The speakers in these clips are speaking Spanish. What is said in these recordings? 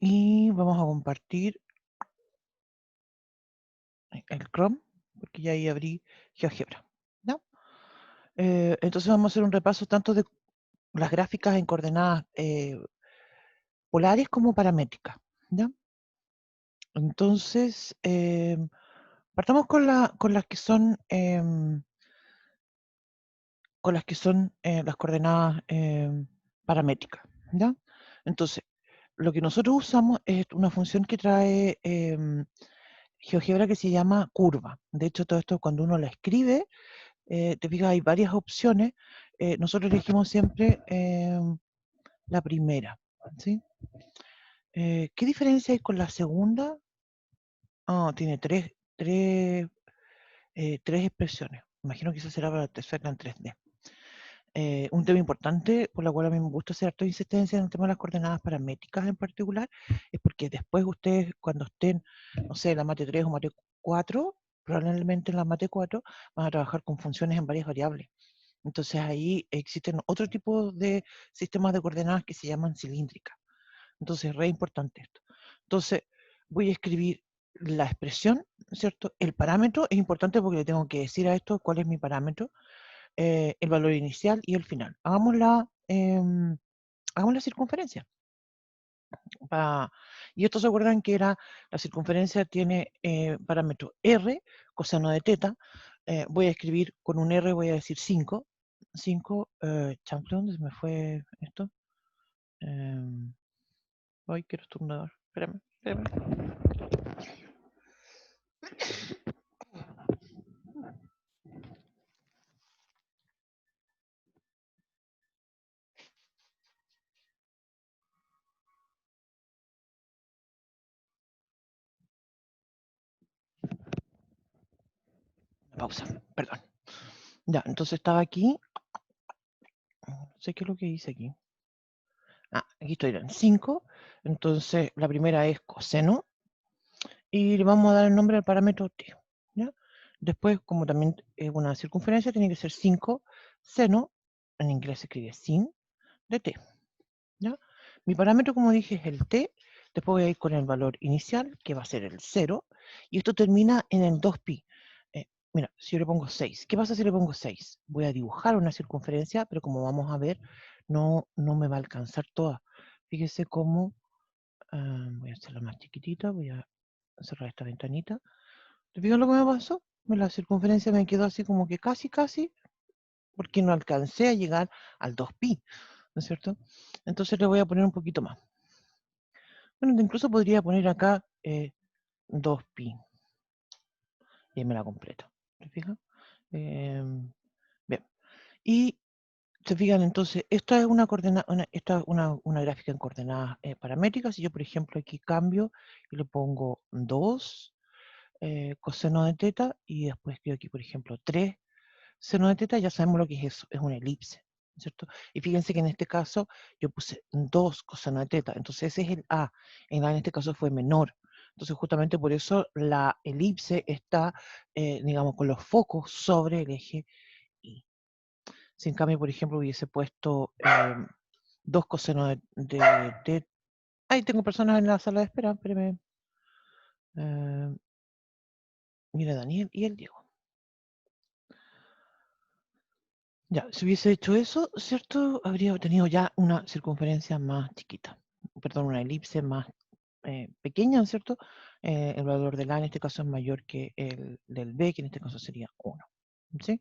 Y vamos a compartir el Chrome, porque ya ahí abrí GeoGebra, ¿no? Entonces vamos a hacer un repaso tanto de las gráficas en coordenadas polares como paramétricas, ¿ya? Entonces, partamos con las que son las coordenadas paramétricas, ¿ya? Entonces, lo que nosotros usamos es una función que trae GeoGebra que se llama curva. De hecho, todo esto cuando uno la escribe, te fijas, hay varias opciones. Nosotros elegimos siempre la primera, ¿sí? ¿Qué diferencia hay con la segunda? Ah, tiene tres expresiones. Imagino que esa será para hacerla en 3D. Un tema importante por la cual a mí me gusta hacer harta insistencia en el tema de las coordenadas paramétricas en particular, es porque después ustedes cuando estén, no sé, en la mate 3 o mate 4, probablemente en la mate 4 van a trabajar con funciones en varias variables. Entonces ahí existen otro tipo de sistemas de coordenadas que se llaman cilíndricas. Entonces es re importante esto. Entonces voy a escribir la expresión, ¿cierto? El parámetro es importante porque le tengo que decir a esto cuál es mi parámetro, el valor inicial y el final. Hagamos la circunferencia. Y esto se acuerdan que era la circunferencia tiene parámetro r, coseno de teta. Voy a escribir con un r, voy a decir 5. 5, chanfle, ¿dónde se me fue esto? Ay, quiero estornudar. Espérame. Pausa, perdón. Ya, entonces estaba aquí. No sé qué es lo que hice aquí. Aquí estoy en 5. Entonces la primera es coseno. Y le vamos a dar el nombre al parámetro t, ¿ya? Después, como también es una circunferencia, tiene que ser 5 seno, en inglés se escribe sin, de t, ¿ya? Mi parámetro, como dije, es el t. Después voy a ir con el valor inicial, que va a ser el 0, y esto termina en el 2pi. Mira, si yo le pongo 6, ¿qué pasa si le pongo 6? Voy a dibujar una circunferencia, pero como vamos a ver, no me va a alcanzar toda. Fíjese cómo, voy a hacerla más chiquitita, voy a cerrar esta ventanita. ¿Te fijas lo que me pasó? La circunferencia me quedó así como que casi, porque no alcancé a llegar al 2pi, ¿no es cierto? Entonces le voy a poner un poquito más. Bueno, incluso podría poner acá 2pi. Y ahí me la completo. ¿Te fijas? Bien. Y se fijan entonces, esta es una gráfica en coordenadas paramétricas. Si yo, por ejemplo, aquí cambio y le pongo 2 coseno de teta y después escribo aquí, por ejemplo, 3 seno de teta, ya sabemos lo que es eso, es una elipse, ¿cierto? Y fíjense que en este caso yo puse 2 coseno de teta, entonces ese es el A, el A en este caso fue menor. Entonces justamente por eso la elipse está, digamos, con los focos sobre el eje Y. Si en cambio, por ejemplo, hubiese puesto 2 coseno de teta. Ahí tengo personas en la sala de espera, espérame. Mira, Daniel y el Diego. Ya, si hubiese hecho eso, ¿cierto? Habría obtenido ya una circunferencia más chiquita. Perdón, una elipse más pequeña, ¿cierto? El valor del A en este caso es mayor que el del B, que en este caso sería 1. ¿Sí?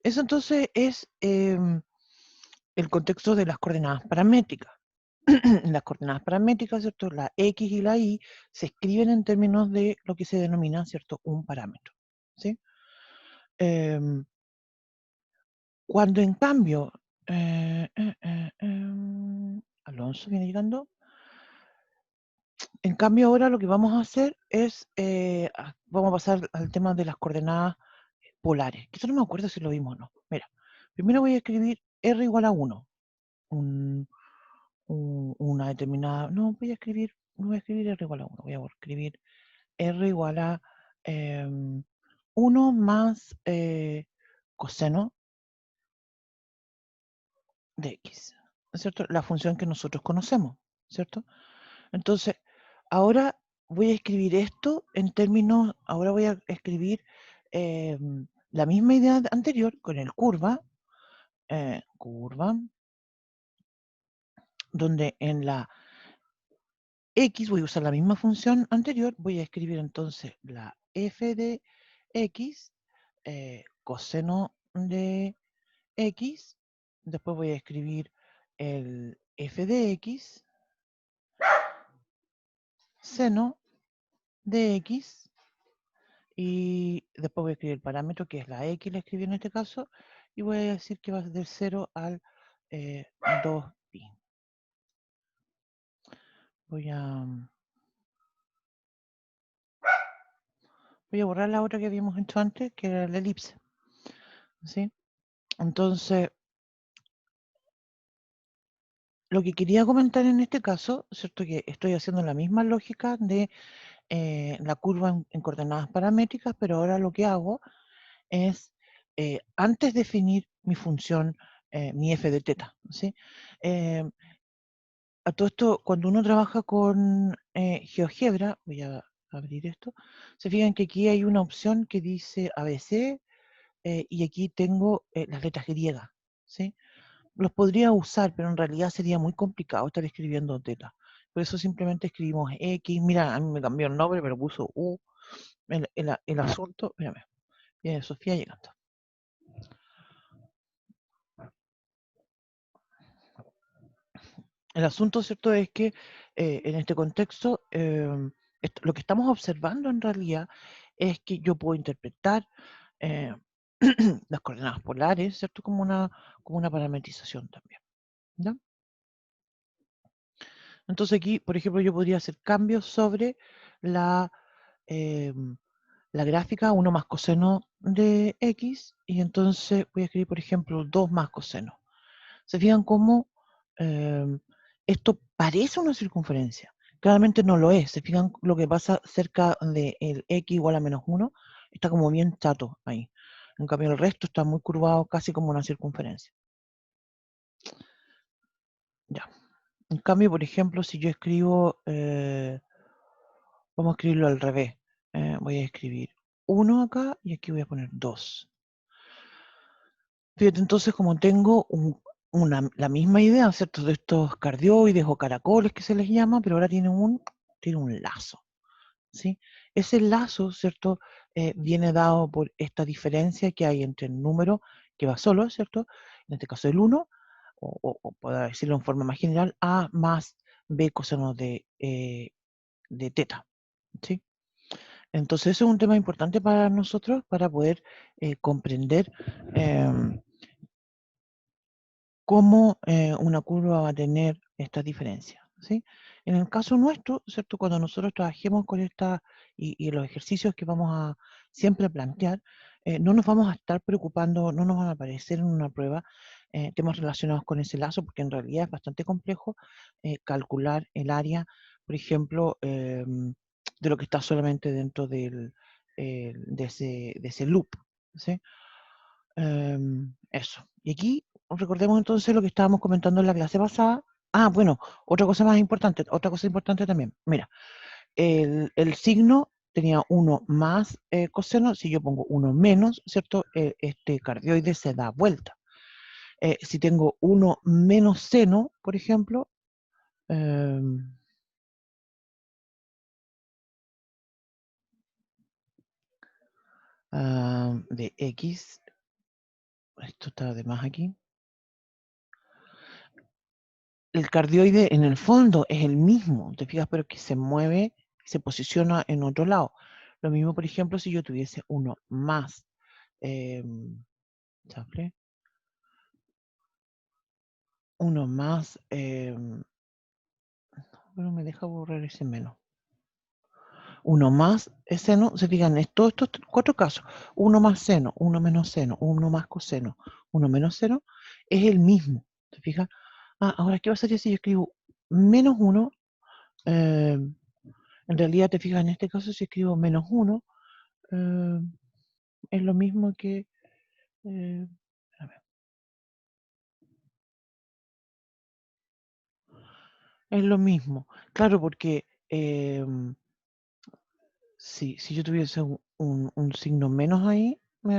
Eso entonces es el contexto de las coordenadas paramétricas. Las coordenadas paramétricas, ¿cierto? La X y la Y se escriben en términos de lo que se denomina, ¿cierto? Un parámetro. ¿Sí? Cuando en cambio, Alonso viene llegando. En cambio ahora lo que vamos a hacer es, vamos a pasar al tema de las coordenadas polares. Que esto no me acuerdo si lo vimos o no. Mira, primero voy a escribir r igual a 1. Una determinada, no voy a escribir r igual a 1. Voy a escribir r igual a 1 más coseno de x, ¿cierto? La función que nosotros conocemos, ¿cierto? Entonces, ahora voy a escribir esto en términos, ahora voy a escribir la misma idea anterior con el curva, donde en la X voy a usar la misma función anterior, voy a escribir entonces la f de X, coseno de X, después voy a escribir el f de X, seno de X, y después voy a escribir el parámetro que es la X, la escribí en este caso, y voy a decir que va del 0 al 2pi. Voy a borrar la otra que habíamos hecho antes, que era la elipse. ¿Sí? Entonces, lo que quería comentar en este caso, ¿cierto? Que estoy haciendo la misma lógica de la curva en coordenadas paramétricas, pero ahora lo que hago es, antes de definir mi función, mi f de teta, ¿sí? A todo esto, cuando uno trabaja con GeoGebra, voy a abrir esto, se fijan que aquí hay una opción que dice ABC y aquí tengo las letras griegas, ¿sí? Los podría usar, pero en realidad sería muy complicado estar escribiendo teta. Por eso simplemente escribimos X. Mira, a mí me cambió el nombre, pero puso U. El asunto, espérame, viene Sofía llegando. El asunto, ¿cierto?, es que en este contexto, lo que estamos observando en realidad es que yo puedo interpretar eh, las coordenadas polares, ¿cierto?, como una parametrización también, ¿ya? Entonces aquí, por ejemplo, yo podría hacer cambios sobre la, la gráfica 1 más coseno de X, y entonces voy a escribir, por ejemplo, 2 más coseno. ¿Se fijan cómo esto parece una circunferencia? Claramente no lo es. ¿Se fijan lo que pasa cerca del X igual a menos 1? Está como bien chato ahí. En cambio, el resto está muy curvado, casi como una circunferencia. Ya. En cambio, por ejemplo, si yo escribo, vamos a escribirlo al revés. Voy a escribir 1 acá y aquí voy a poner 2. Fíjate, entonces, como tengo la misma idea, ¿cierto?, de estos cardioides o caracoles que se les llama, pero ahora tiene un lazo, ¿sí? Ese lazo, ¿cierto?, viene dado por esta diferencia que hay entre el número que va solo, ¿cierto? En este caso el 1, o puedo decirlo en forma más general, A más B coseno de teta, ¿sí? Entonces, eso es un tema importante para nosotros para poder comprender cómo una curva va a tener esta diferencia, ¿sí? En el caso nuestro, ¿cierto? Cuando nosotros trabajemos con esta y los ejercicios que vamos a siempre plantear, no nos vamos a estar preocupando, no nos van a aparecer en una prueba temas relacionados con ese lazo, porque en realidad es bastante complejo calcular el área, por ejemplo, de lo que está solamente dentro de ese loop, ¿sí? Eso. Y aquí recordemos entonces lo que estábamos comentando en la clase pasada. Ah, bueno, otra cosa importante también. Mira, el signo tenía 1 más coseno. Si yo pongo 1 menos, ¿cierto? Este cardioide se da vuelta. Si tengo 1 menos seno, por ejemplo, de X, esto está de más aquí. El cardioide en el fondo es el mismo, te fijas, pero que se mueve, se posiciona en otro lado. Lo mismo, por ejemplo, si yo tuviese 1 más, ¿sale? 1 más, bueno, me deja borrar ese menos. 1 más seno, se fijan, todos estos 4 casos, 1 más seno, 1 menos seno, 1 más coseno, 1 menos seno, es el mismo, ¿te fijas? Ah, ahora, ¿qué pasaría si yo escribo menos 1? En realidad, te fijas, en este caso, si escribo menos 1, es lo mismo que... a ver, Es lo mismo. Claro, porque si yo tuviese un signo menos ahí, me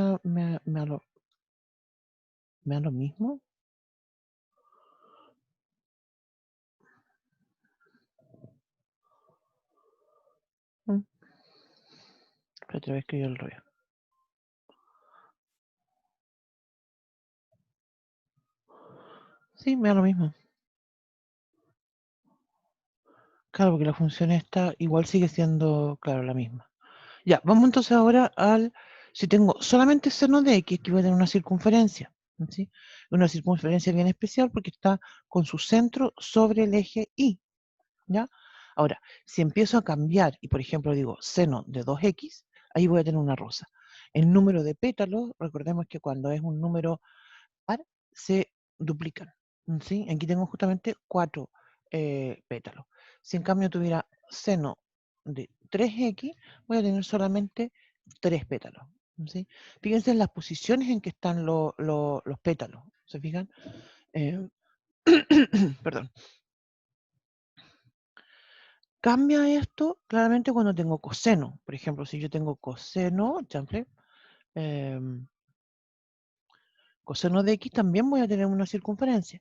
da lo mismo. Mm, Otra vez que yo el revés. Sí, me da lo mismo. Claro, porque la función esta igual sigue siendo, claro, la misma. Ya, vamos entonces ahora si tengo solamente seno de x, que voy a tener una circunferencia, ¿sí? Una circunferencia bien especial porque está con su centro sobre el eje y, ¿ya? Ahora, si empiezo a cambiar y, por ejemplo, digo seno de 2x, ahí voy a tener una rosa. El número de pétalos, recordemos que cuando es un número par, se duplican, ¿sí? Aquí tengo justamente 4 pétalos. Si en cambio tuviera seno de 3x, voy a tener solamente 3 pétalos, ¿sí? Fíjense en las posiciones en que están los pétalos, ¿se fijan? Eh, perdón. Cambia esto claramente cuando tengo coseno. Por ejemplo, si yo tengo coseno, chanfle, coseno de x, también voy a tener una circunferencia.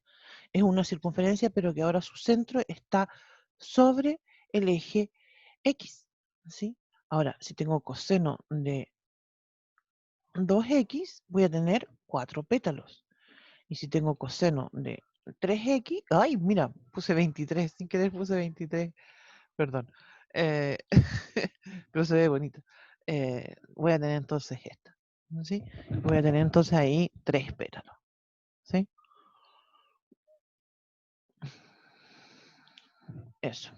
Es una circunferencia, pero que ahora su centro está sobre el eje x, ¿sí? Ahora, si tengo coseno de 2x, voy a tener 4 pétalos. Y si tengo coseno de 3x, ¡ay, mira! Puse 23, sin querer puse 23, perdón. Eh, pero se ve bonito. Voy a tener entonces esta, ¿sí? Voy a tener entonces ahí 3 pétalos, ¿sí? Eso.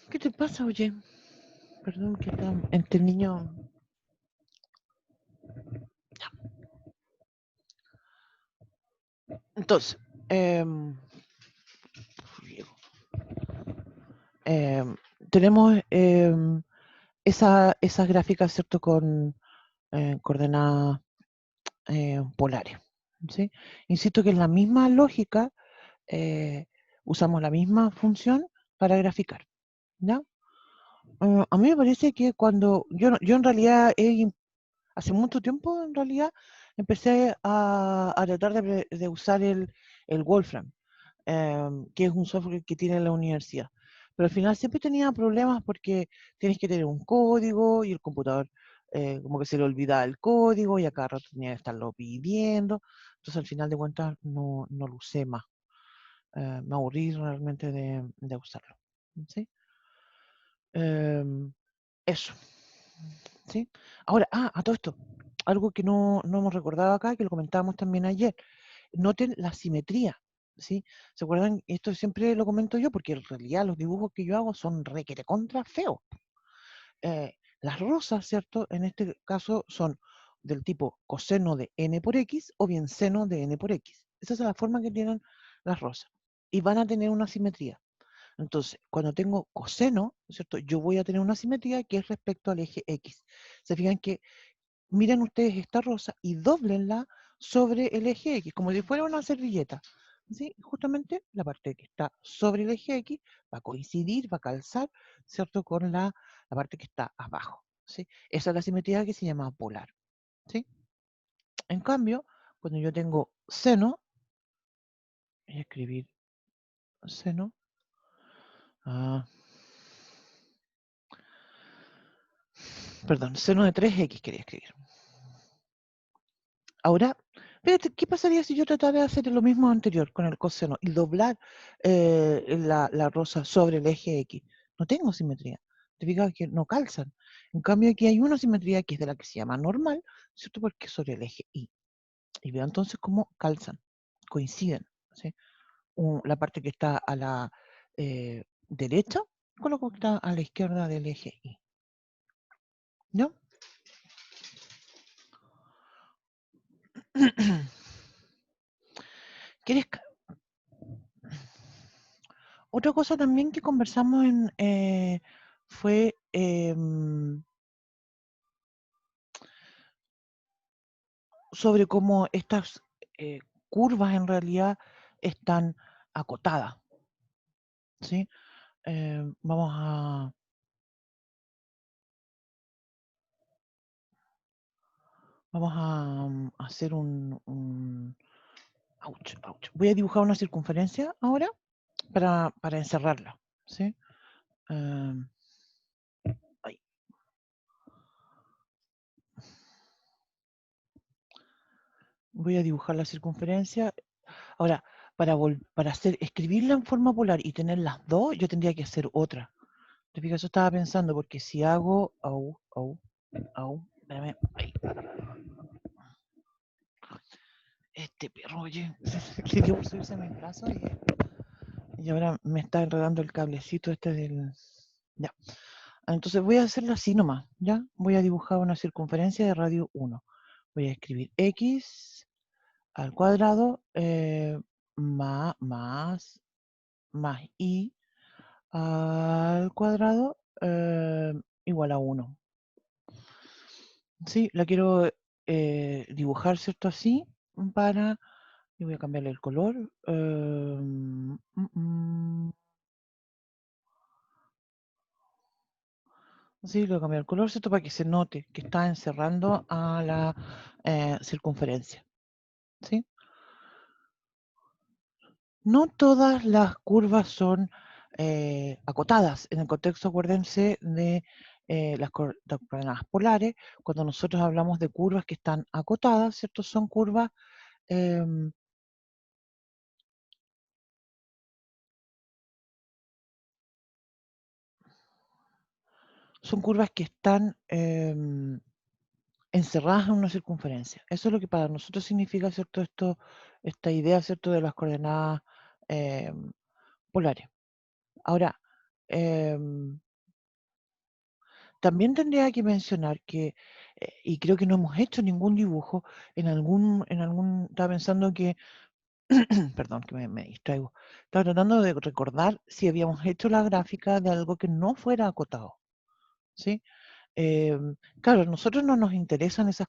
¿Qué te pasa, oye? Perdón, que está entre niño. Entonces, tenemos esas gráficas, ¿cierto? Con coordenadas polares, ¿sí? Insisto que en la misma lógica usamos la misma función para graficar, ¿ya? A mí me parece que cuando yo en realidad hace mucho tiempo en realidad empecé a tratar de usar el Wolfram, que es un software que tiene la universidad. Pero al final siempre tenía problemas porque tienes que tener un código y el computador como que se le olvidaba el código y a cada rato tenía que estarlo pidiendo. Entonces al final de cuentas no lo usé más. Me aburrí realmente de usarlo. ¿Sí? Em, Eso. ¿Sí? Ahora, a todo esto, algo que no hemos recordado acá, que lo comentábamos también ayer. Noten la simetría, ¿sí? ¿Se acuerdan? Esto siempre lo comento yo, porque en realidad los dibujos que yo hago son requete contra feos. Las rosas, ¿cierto? En este caso son del tipo coseno de n por x o bien seno de n por x. Esa es la forma que tienen las rosas. Y van a tener una simetría. Entonces, cuando tengo coseno, ¿cierto? Yo voy a tener una simetría que es respecto al eje X. Se fijan que miren ustedes esta rosa y doblenla sobre el eje X, como si fuera una servilleta. ¿Sí? Justamente la parte que está sobre el eje X va a coincidir, va a calzar, ¿cierto? Con la parte que está abajo. ¿Sí? Esa es la simetría que se llama polar. ¿Sí? En cambio, cuando yo tengo seno, voy a escribir seno, ah, perdón, seno de 3x quería escribir. Ahora, fíjate, ¿qué pasaría si yo tratara de hacer lo mismo anterior con el coseno y doblar la rosa sobre el eje X? No tengo simetría. Te fijas que no calzan. En cambio, aquí hay una simetría que es de la que se llama normal, ¿cierto? Porque es sobre el eje Y. Y veo entonces cómo calzan, coinciden, ¿sí? La parte que está a la derecha con lo que está a la izquierda del eje Y. ¿No? ¿Quieres Otra cosa también que conversamos fue sobre cómo estas curvas en realidad están acotadas, ¿sí? Vamos a hacer un ouch, ouch. Voy a dibujar una circunferencia ahora para encerrarla, ¿sí? Em, Ahí. Voy a dibujar la circunferencia. Ahora, para escribirla en forma polar y tener las dos, yo tendría que hacer otra. ¿Te fijas? Eso estaba pensando, porque si hago... espérame, ahí. Este perro, oye, le dio por subirse a mi brazo y ahora me está enredando el cablecito este del... Ya. Entonces voy a hacerlo así nomás, ¿ya? Voy a dibujar una circunferencia de radio 1. Voy a escribir x al cuadrado más y al cuadrado igual a 1. Sí, la quiero dibujar, ¿cierto? Así, para... Y voy a cambiarle el color. Sí, le voy a cambiar el color, ¿cierto? Para que se note que está encerrando a la circunferencia. ¿Sí? No todas las curvas son acotadas. En el contexto, acuérdense de las coordenadas polares. Cuando nosotros hablamos de curvas que están acotadas, ¿cierto? Em, son curvas que están encerradas en una circunferencia. Eso es lo que para nosotros significa, ¿cierto? Esta idea, ¿cierto? De las coordenadas polares. Ahora, em, también tendría que mencionar que, y creo que no hemos hecho ningún dibujo, estaba pensando que, perdón, que me distraigo, estaba tratando de recordar si habíamos hecho la gráfica de algo que no fuera acotado, ¿sí? Claro, a nosotros no nos interesan estas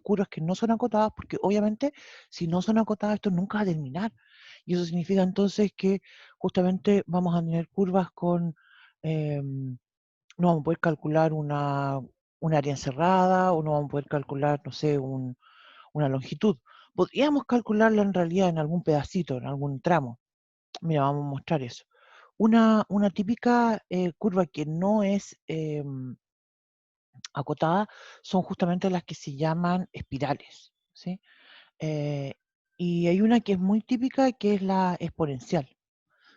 curvas que no son acotadas, porque obviamente si no son acotadas esto nunca va a terminar. Y eso significa entonces que justamente vamos a tener curvas con... em, no vamos a poder calcular un área encerrada o no vamos a poder calcular, no sé, una longitud. Podríamos calcularla en realidad en algún pedacito, en algún tramo. Mira, vamos a mostrar eso. Una típica curva que no es acotada son justamente las que se llaman espirales, ¿sí? Eh, y hay una que es muy típica que es la exponencial.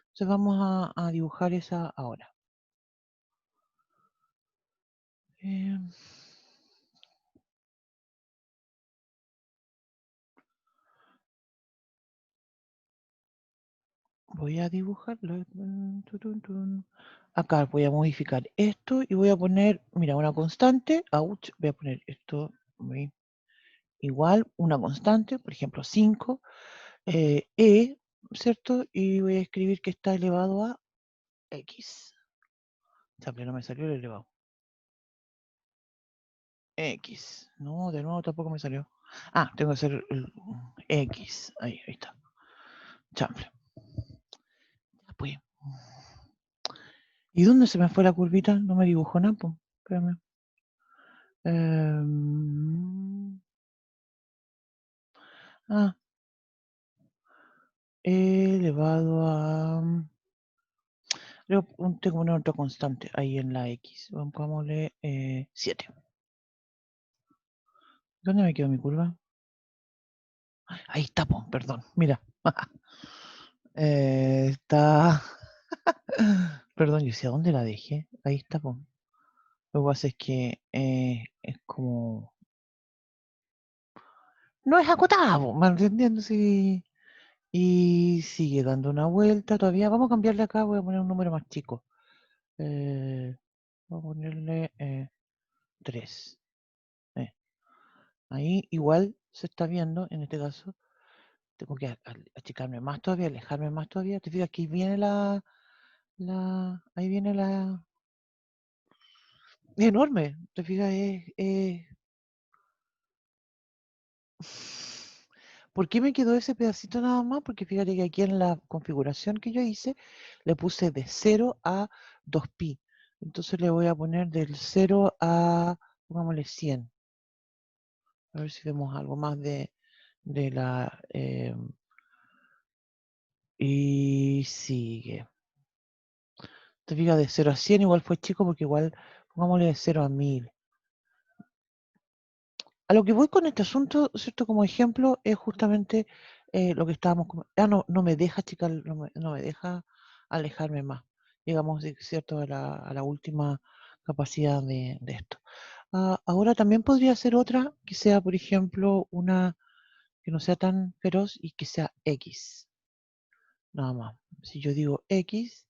Entonces vamos a dibujar esa ahora. Eh, Voy a dibujarlo. Acá voy a modificar esto y voy a poner, mira, una constante. Ouch, voy a poner esto igual, una constante, por ejemplo, 5, ¿cierto? Y voy a escribir que está elevado a x. Sample, no me salió el elevado. X. No, de nuevo tampoco me salió. Ah, tengo que hacer el X. Ahí está. Chample. Pues. ¿Y dónde se me fue la curvita? No me dibujó nada, pues. Espérame. Ah, elevado a... tengo una otra constante ahí en la X. Pongámosle 7. ¿Dónde me quedó mi curva? Ahí está, pues, perdón. Mira. Está... Perdón, yo decía, ¿dónde la dejé? Ahí está, pues. Lo que pasa es que es como... No es acotada, po, ¿me entendiendo? Sí. Y sigue dando una vuelta todavía. Vamos a cambiarle acá, voy a poner un número más chico. Voy a ponerle 3. Ahí igual se está viendo, en este caso, tengo que achicarme más todavía, alejarme más todavía. ¿Te fijas que ahí viene ahí viene la... Es enorme, ¿te fijas? ¿Por qué me quedó ese pedacito nada más? Porque fíjate que aquí en la configuración que yo hice, le puse de 0 a 2pi. Entonces le voy a poner del 0 a, pongámosle 100. A ver si vemos algo más de la... y sigue. Te fijas, de 0 a 100 igual fue chico porque igual, pongámosle de 0 a 1000. A lo que voy con este asunto, ¿cierto? Como ejemplo, es justamente lo que estábamos... no me deja, chica, no me deja alejarme más. Llegamos, ¿cierto? A la última capacidad de esto. Ahora también podría ser otra que sea, por ejemplo, una que no sea tan feroz y que sea X. Nada más. Si yo digo X,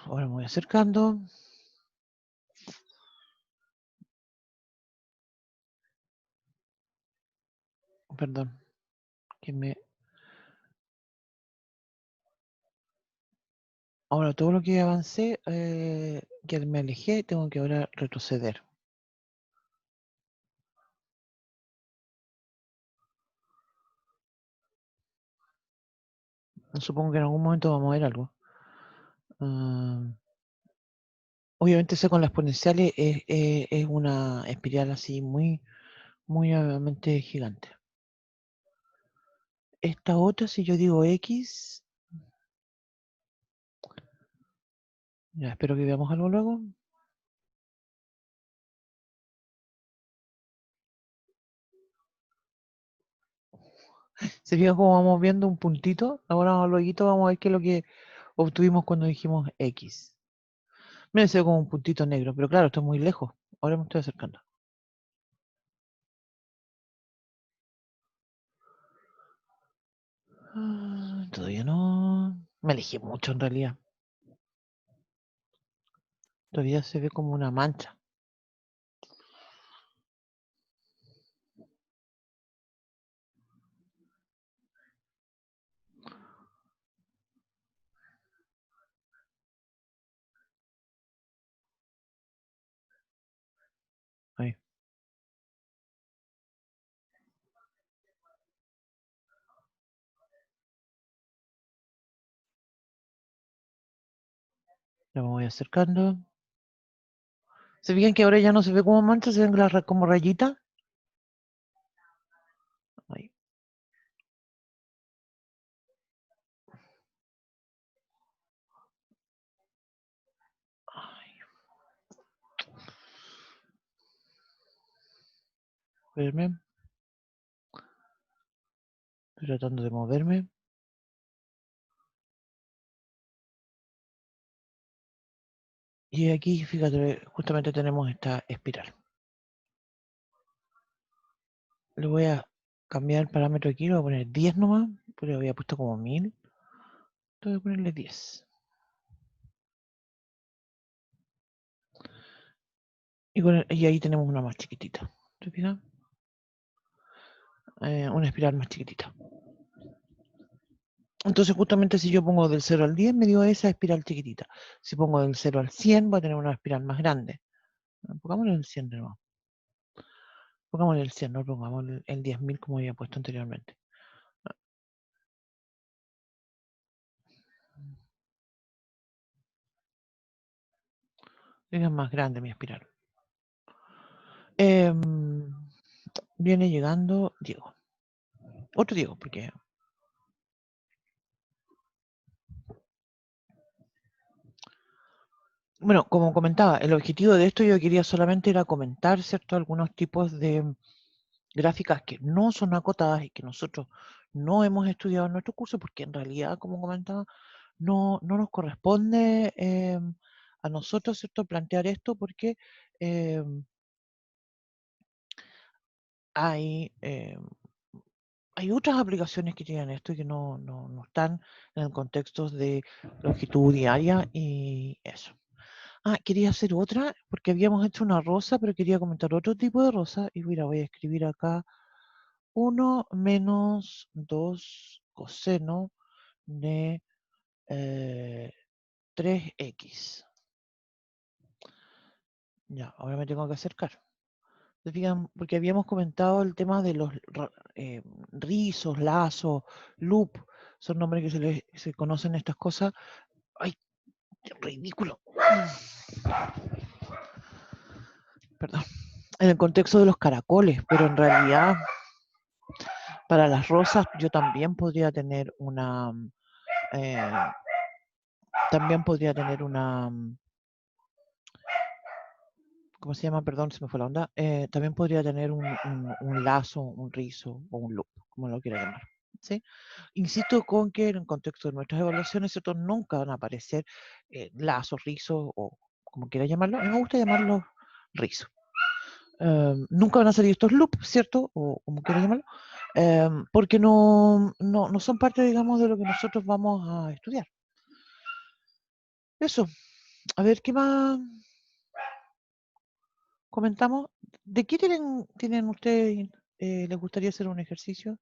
ahora me voy acercando. Perdón, que me... Ahora todo lo que avancé, que me alejé, tengo que ahora retroceder. Supongo que en algún momento vamos a ver algo. Obviamente eso con las exponenciales es una espiral así muy, muy obviamente gigante. Esta otra, si yo digo X, ya espero que veamos algo luego. Se fijan cómo vamos viendo un puntito. Ahora luego vamos a ver qué es lo que obtuvimos cuando dijimos X. Miren, se ve como un puntito negro, pero claro, esto es muy lejos. Ahora me estoy acercando. Todavía no. Me alejé mucho en realidad. Todavía se ve como una mancha. Ahí, ya me voy acercando. ¿Se fijan que ahora ya no se ve como mancha, se ven como rayitas? Ahí. Ay, verme. Estoy tratando de moverme. Y aquí, fíjate, justamente tenemos esta espiral. Le voy a cambiar el parámetro aquí, le voy a poner 10 nomás, porque lo había puesto como 1000. Entonces voy a ponerle 10. Y ahí tenemos una más chiquitita. ¿Te fijas? Una espiral más chiquitita. Entonces, justamente si yo pongo del 0 al 10, me dio esa espiral chiquitita. Si pongo del 0 al 100, voy a tener una espiral más grande. Pongámosle el 100 de nuevo. Pongámosle el 100, no pongamos el 10.000 como había puesto anteriormente. Es más grande mi espiral. Viene llegando Diego. Otro Diego, porque... Bueno, como comentaba, el objetivo de esto yo quería solamente era comentar, ¿cierto? Algunos tipos de gráficas que no son acotadas y que nosotros no hemos estudiado en nuestro curso, porque en realidad, como comentaba, no nos corresponde a nosotros, ¿cierto?, plantear esto porque hay, hay otras aplicaciones que tienen esto y que no están en el contexto de longitud diaria y eso. Quería hacer otra porque habíamos hecho una rosa, pero quería comentar otro tipo de rosa y mira, voy a escribir acá 1 menos 2 coseno de 3x. Ya, ahora me tengo que acercar. ¿Se fijan? Porque habíamos comentado el tema de los rizos, lazos, loop, son nombres que se conocen estas cosas. ¡Ay, qué ridículo! Perdón. En el contexto de los caracoles, pero en realidad para las rosas yo también podría tener una... también podría tener una... ¿Cómo se llama? Perdón, se me fue la onda. También podría tener un lazo, un rizo o un loop, como lo quiera llamar. ¿Sí? Insisto con que en el contexto de nuestras evaluaciones, ¿cierto? Nunca van a aparecer lazos, rizos o como quiera llamarlo. A mí me gusta llamarlos rizos. Nunca van a salir estos loops, ¿cierto? O como quiera llamarlo. Porque no son parte, digamos, de lo que nosotros vamos a estudiar. Eso. A ver, ¿qué más comentamos? ¿De qué tienen ustedes, les gustaría hacer un ejercicio?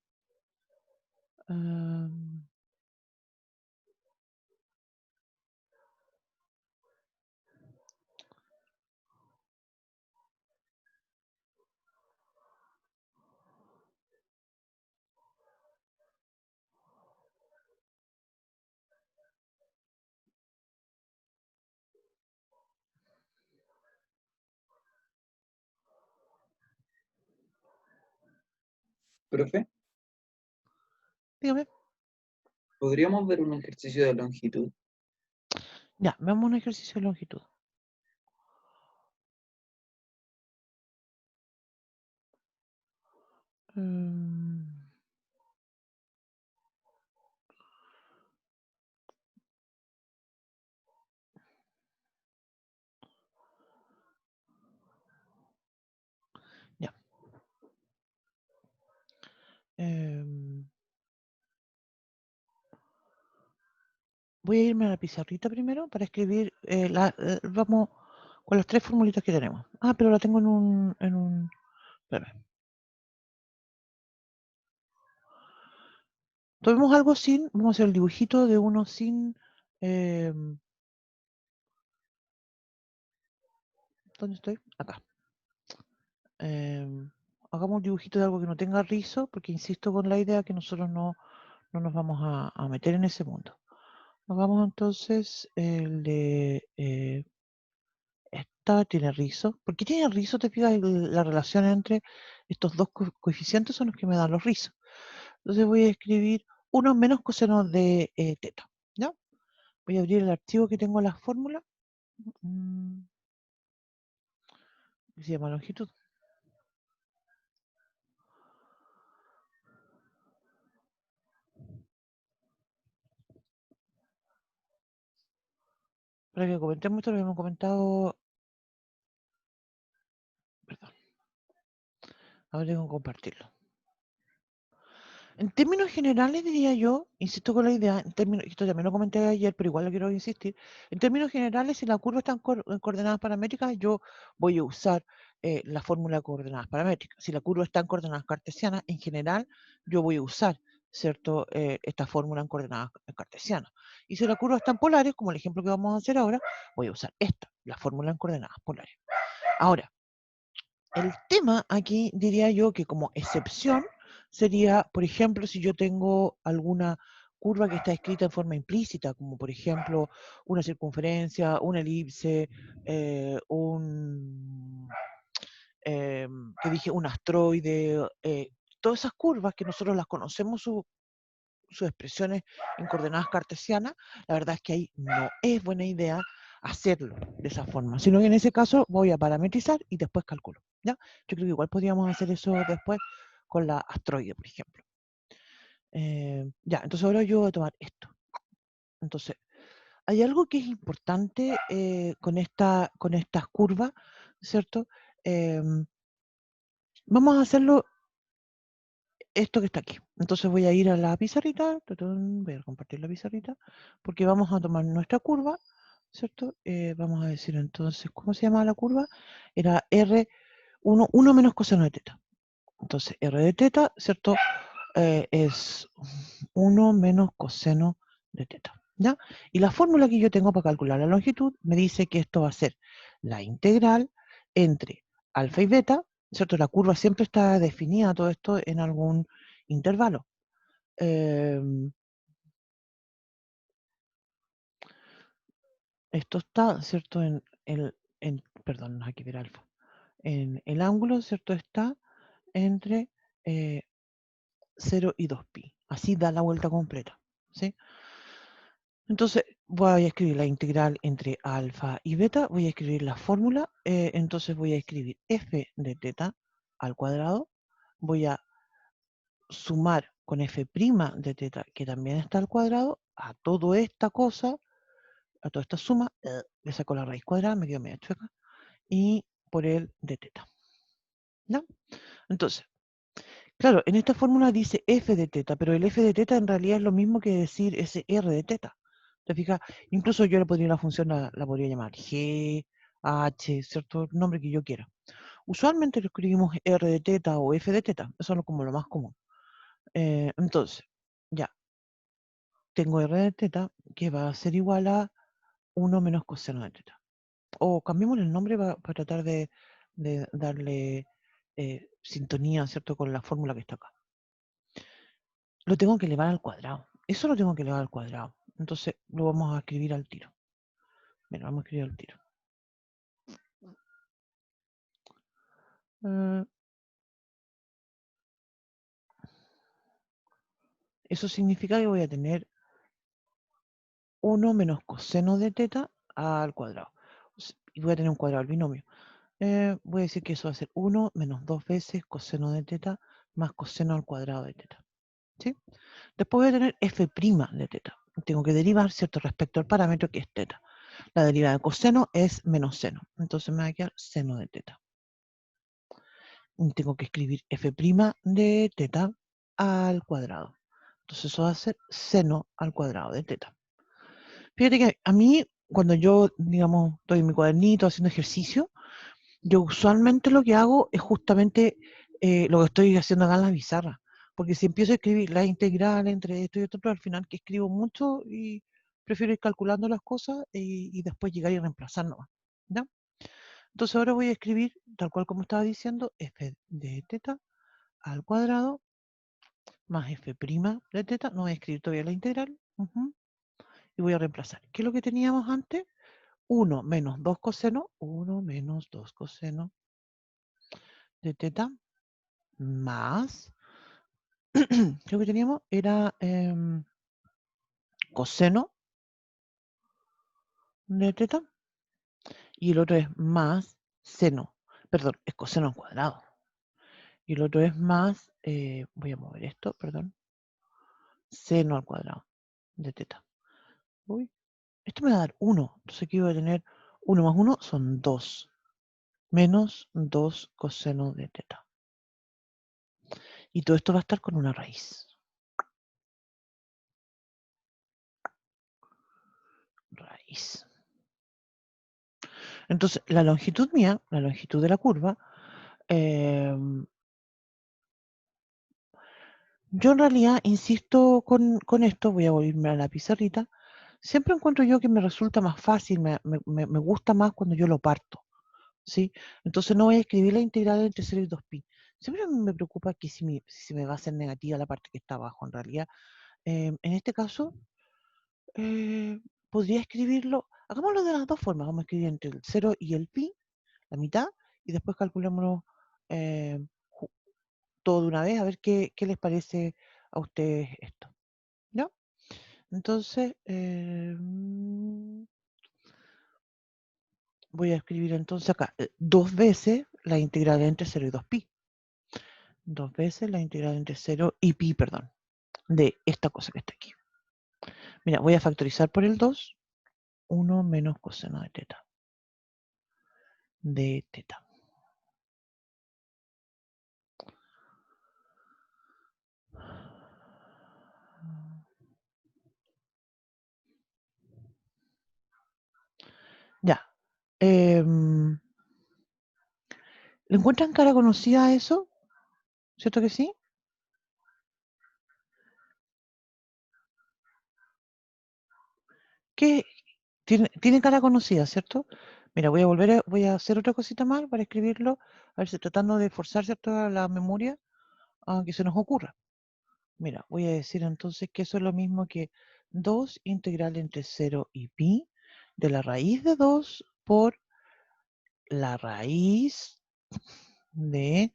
Profe, Dígame. ¿podríamos ver un ejercicio de longitud? Ya, veamos un ejercicio de longitud. Mm, ya. Voy a irme a la pizarrita primero para escribir, vamos con las 3 formulitas que tenemos. Ah, pero la tengo espérame. Tomemos algo sin, vamos a hacer el dibujito de uno sin, ¿dónde estoy? Acá. Hagamos un dibujito de algo que no tenga rizo, porque insisto con la idea que nosotros no nos vamos a meter en ese mundo. Hagamos entonces el de esta tiene rizo. ¿Por qué tiene rizo? ¿Te fijas? La relación entre estos dos coeficientes son los que me dan los rizos. Entonces voy a escribir 1 menos coseno de teta. ¿Ya? Voy a abrir el archivo que tengo la fórmula. Se llama longitud. Para que comentemos esto, lo que hemos comentado. Perdón. Ahora tengo que compartirlo. En términos generales, diría yo, insisto con la idea, esto también lo comenté ayer, pero igual lo quiero insistir, en términos generales, si la curva está en coordenadas paramétricas, yo voy a usar la fórmula de coordenadas paramétricas. Si la curva está en coordenadas cartesianas, en general, yo voy a usar, ¿cierto?, esta fórmula en coordenadas cartesianas. Y si la curva está en polares, como el ejemplo que vamos a hacer ahora, voy a usar esta, la fórmula en coordenadas polares. Ahora, el tema aquí diría yo que como excepción sería, por ejemplo, si yo tengo alguna curva que está escrita en forma implícita, como por ejemplo una circunferencia, una elipse, que dije, un asteroide, todas esas curvas que nosotros las conocemos sus expresiones en coordenadas cartesianas, la verdad es que ahí no es buena idea hacerlo de esa forma, sino que en ese caso voy a parametrizar y después calculo. ¿Ya? Yo creo que igual podríamos hacer eso después con la asteroide, por ejemplo. Ya, entonces ahora yo voy a tomar esto. Entonces, hay algo que es importante con estas curvas, ¿cierto? Vamos a hacerlo esto que está aquí. Entonces voy a ir a la pizarrita, voy a compartir la pizarrita, porque vamos a tomar nuestra curva, ¿cierto? Vamos a decir entonces, ¿cómo se llama la curva? Era R1 menos coseno de teta. Entonces, R de teta, ¿cierto? Es 1 menos coseno de teta, ¿ya? Y la fórmula que yo tengo para calcular la longitud me dice que esto va a ser la integral entre alfa y beta, ¿cierto? La curva siempre está definida, todo esto, en algún intervalo. Esto está, ¿cierto? Perdón, no hay que ver alfa. En el ángulo, ¿cierto? Está entre 0 y 2pi. Así da la vuelta completa, ¿sí? Entonces voy a escribir la integral entre alfa y beta, voy a escribir la fórmula, entonces voy a escribir f de teta al cuadrado, voy a sumar con f' de teta, que también está al cuadrado, a toda esta cosa, a toda esta suma, le saco la raíz cuadrada, me quedo media chueca, y por el de teta. ¿No? Entonces, claro, en esta fórmula dice f de teta, pero el f de teta en realidad es lo mismo que decir ese r de teta. ¿Te fijas? Incluso yo le podría la función, la podría llamar g, h, cierto nombre que yo quiera. Usualmente lo escribimos r de teta o f de teta, eso es como lo más común. Entonces, ya, tengo r de teta que va a ser igual a 1 menos coseno de teta. O cambiemos el nombre para tratar de darle sintonía, ¿cierto?, con la fórmula que está acá. Lo tengo que elevar al cuadrado. Eso lo tengo que elevar al cuadrado. Entonces lo vamos a escribir al tiro. Mira, vamos a escribir al tiro. Eso significa que voy a tener 1 menos coseno de teta al cuadrado. Y voy a tener un cuadrado al binomio. Voy a decir que eso va a ser 1 menos 2 veces coseno de teta más coseno al cuadrado de teta. ¿Sí? Después voy a tener f' de teta. Tengo que derivar, ¿cierto?, respecto al parámetro que es teta. La derivada de coseno es menos seno. Entonces me va a quedar seno de teta. Y tengo que escribir f' de teta al cuadrado. Entonces eso va a ser seno al cuadrado de teta. Fíjate que a mí, cuando yo, digamos, estoy en mi cuadernito haciendo ejercicio, yo usualmente lo que hago es justamente lo que estoy haciendo acá en la pizarra. Porque si empiezo a escribir la integral entre esto y esto, pero al final que escribo mucho y prefiero ir calculando las cosas y después llegar y reemplazar nomás. ¿Ya? Entonces ahora voy a escribir, tal cual como estaba diciendo, f de teta al cuadrado más f' de teta. No voy a escribir todavía la integral. Y voy a reemplazar. ¿Qué es lo que teníamos antes? 1 menos 2 coseno. 1 menos 2 coseno de teta más, lo que teníamos era coseno de teta y el otro es más seno, perdón, es coseno al cuadrado. Y el otro es más, voy a mover esto, perdón, seno al cuadrado de teta. Uy, esto me va a dar 1, entonces aquí voy a tener 1 más 1 son 2, menos 2 coseno de teta. Y todo esto va a estar con una raíz. Raíz. Entonces, la longitud mía, la longitud de la curva, yo en realidad insisto con esto, voy a volverme a la pizarrita, siempre encuentro yo que me resulta más fácil, me gusta más cuando yo lo parto, ¿sí? Entonces no voy a escribir la integral entre 0 y 2pi. Siempre me preocupa que si se me va a ser negativa la parte que está abajo, en realidad. En este caso, podría escribirlo, hagámoslo de las dos formas, vamos a escribir entre el 0 y el pi, la mitad, y después calculémoslo todo de una vez, a ver qué les parece a ustedes esto. ¿Ya? Entonces, voy a escribir entonces acá 2 veces la integral entre 0 y 2pi. 2 veces la integral entre 0 y pi, perdón, de esta cosa que está aquí. Mira, voy a factorizar por el 2, 1 menos coseno de teta. De teta. Ya. ¿Le encuentran cara conocida a eso? ¿Cierto que sí? ¿Qué? Tiene cara conocida, ¿cierto? Mira, voy a hacer otra cosita más para escribirlo, a ver si tratando de forzar, ¿cierto?, la memoria a que se nos ocurra. Mira, voy a decir entonces que eso es lo mismo que 2 integral entre 0 y pi de la raíz de 2 por la raíz de...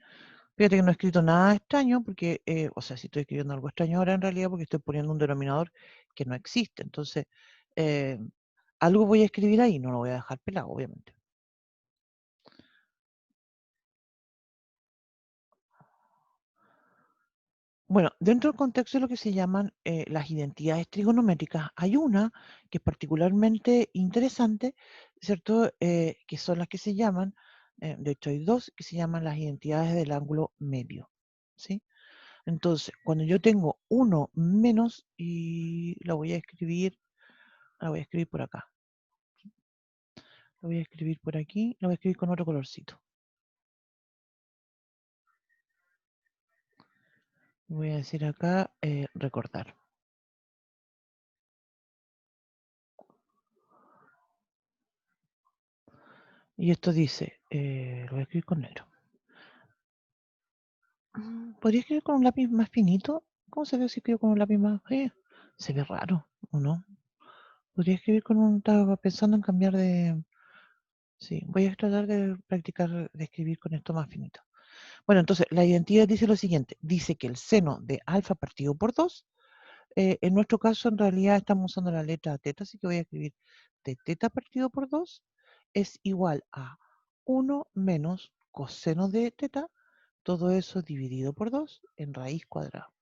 Fíjate que no he escrito nada extraño porque, o sea, si estoy escribiendo algo extraño ahora en realidad porque estoy poniendo un denominador que no existe. Entonces, eh, algo voy a escribir ahí, no lo voy a dejar pelado, obviamente. Bueno, dentro del contexto de lo que se llaman las identidades trigonométricas, hay una que es particularmente interesante, ¿cierto? Que son las que se llaman, de hecho hay dos que se llaman las identidades del ángulo medio, ¿sí? Entonces, cuando yo tengo uno menos, y la voy a escribir por acá, lo voy a escribir por aquí, lo voy a escribir con otro colorcito. Voy a decir acá, recordar. Y esto dice, lo voy a escribir con negro. ¿Podría escribir con un lápiz más finito? ¿Cómo se ve si escribo con un lápiz más? Se ve raro, ¿o no? Podría escribir con un... Estaba pensando en cambiar de... Sí, voy a tratar de practicar de escribir con esto más finito. Bueno, entonces la identidad dice lo siguiente. Dice que el seno de alfa partido por 2, en nuestro caso en realidad estamos usando la letra teta, así que voy a escribir de teta partido por 2 es igual a 1 menos coseno de teta, todo eso dividido por 2 en raíz cuadrada.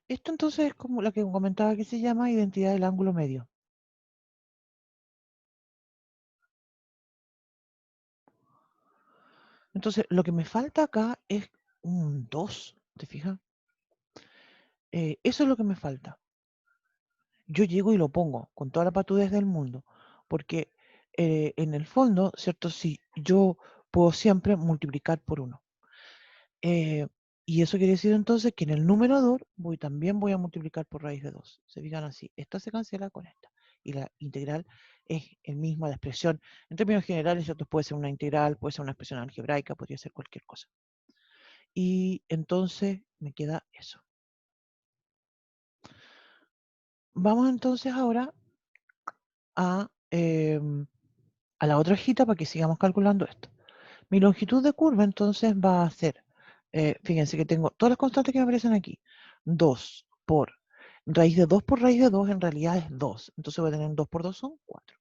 Esto entonces es como la que comentaba que se llama identidad del ángulo medio. Entonces, lo que me falta acá es un 2, ¿te fijas? Eso es lo que me falta. Yo llego y lo pongo con toda la patudez del mundo, porque en el fondo, ¿cierto? Si yo puedo siempre multiplicar por 1. Y eso quiere decir entonces que en el numerador también voy a multiplicar por raíz de 2. Se fijan así, esta se cancela con esta. Y la integral es el mismo, la expresión. En términos generales, ¿cierto? Puede ser una integral, puede ser una expresión algebraica, podría ser cualquier cosa. Y entonces me queda eso. Vamos entonces ahora a la otra hojita para que sigamos calculando esto. Mi longitud de curva entonces va a ser, fíjense que tengo todas las constantes que me aparecen aquí. 2 por raíz de 2 por raíz de 2 en realidad es 2. Entonces voy a tener 2 por 2 son 4.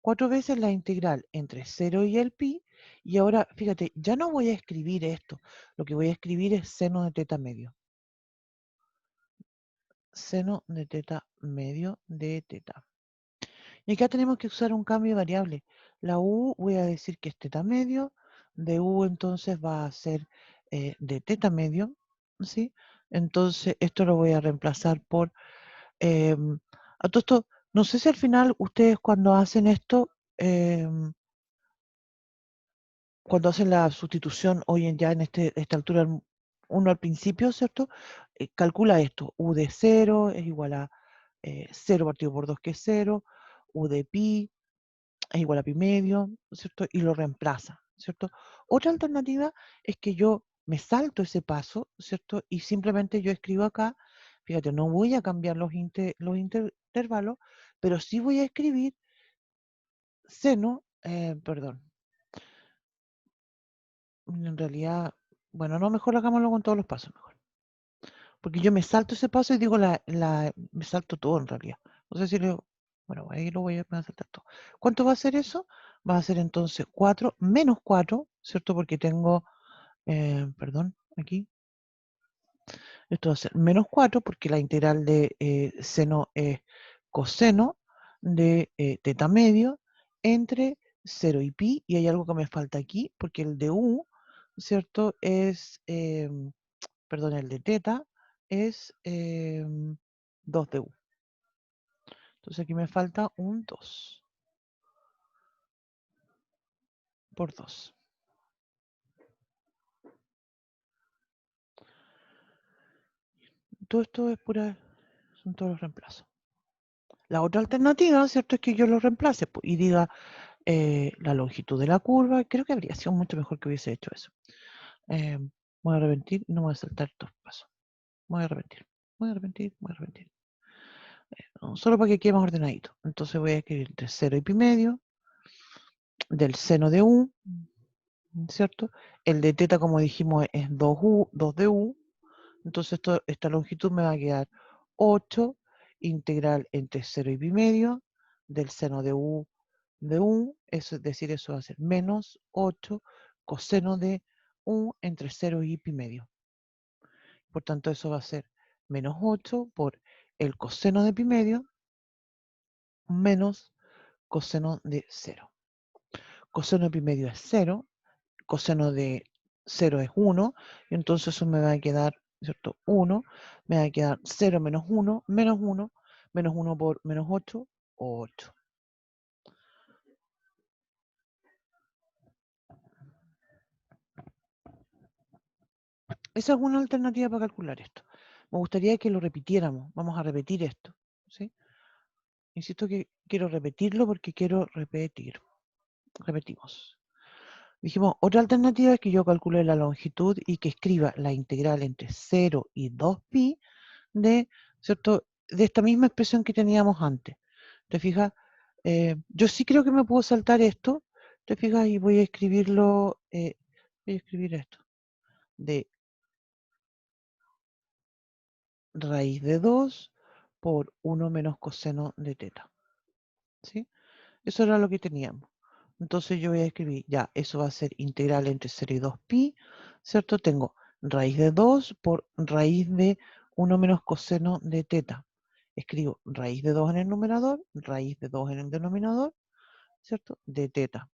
4 veces la integral entre 0 y el pi. Y ahora, fíjate, ya no voy a escribir esto. Lo que voy a escribir es seno de teta medio. Seno de teta medio de teta. Y acá tenemos que usar un cambio de variable. La u voy a decir que es teta medio, de u entonces va a ser de teta medio, ¿sí? Entonces esto lo voy a reemplazar por... a todo esto, no sé si al final ustedes cuando hacen esto, cuando hacen la sustitución hoy en ya en esta altura, uno al principio, ¿cierto? Calcula esto, u de 0 es igual a 0 partido por 2 que es 0, u de pi es igual a pi medio, ¿cierto? Y lo reemplaza, ¿cierto? Otra alternativa es que yo me salto ese paso, ¿cierto? Y simplemente yo escribo acá, fíjate, no voy a cambiar los intervalos, pero sí voy a escribir seno, perdón, en realidad, bueno, no, mejor hagámoslo con todos los pasos, mejor. Porque yo me salto ese paso y digo, me salto todo en realidad. No sé si bueno, ahí lo voy a saltar todo. ¿Cuánto va a ser eso? Va a ser entonces 4 menos 4, ¿cierto? Porque tengo, perdón, aquí. Esto va a ser menos 4 porque la integral de seno es coseno de teta medio entre 0 y pi. Y hay algo que me falta aquí porque el de u, ¿cierto? Es, perdón, el de teta es 2 de u. Entonces aquí me falta un 2 por 2. Todo esto es pura, son todos los reemplazos. La otra alternativa, ¿cierto? Es que yo lo reemplace y diga la longitud de la curva. Creo que habría sido mucho mejor que hubiese hecho eso. Voy a repetir y no voy a saltar estos pasos. Voy a repetir, voy a repetir, voy a repetir. Solo para que quede más ordenadito. Entonces voy a escribir entre 0 y pi medio del seno de u, ¿cierto? El de teta, como dijimos, es 2u, 2 de u. Entonces esta longitud me va a quedar 8 integral entre 0 y pi medio del seno de u, eso es decir, eso va a ser menos 8 coseno de u entre 0 y pi medio. Por tanto, eso va a ser menos 8 por el coseno de pi medio menos coseno de 0. Coseno de pi medio es 0, coseno de 0 es 1, y entonces eso me va a quedar, ¿cierto? 1, me va a quedar 0 menos 1, menos 1 por menos 8, 8. Esa es una alternativa para calcular esto. Me gustaría que lo repitiéramos. Vamos a repetir esto, ¿sí? Insisto que quiero repetirlo porque quiero repetir. Repetimos. Dijimos, otra alternativa es que yo calcule la longitud y que escriba la integral entre 0 y 2pi de, ¿cierto? De esta misma expresión que teníamos antes. ¿Te fijas? Yo sí creo que me puedo saltar esto. ¿Te fijas? Y voy a escribirlo, voy a escribir esto. De raíz de 2 por 1 menos coseno de teta. ¿Sí? Eso era lo que teníamos. Entonces yo voy a escribir, ya, eso va a ser integral entre 0 y 2pi, ¿cierto? Tengo raíz de 2 por raíz de 1 menos coseno de teta. Escribo raíz de 2 en el numerador, raíz de 2 en el denominador, ¿cierto? De teta.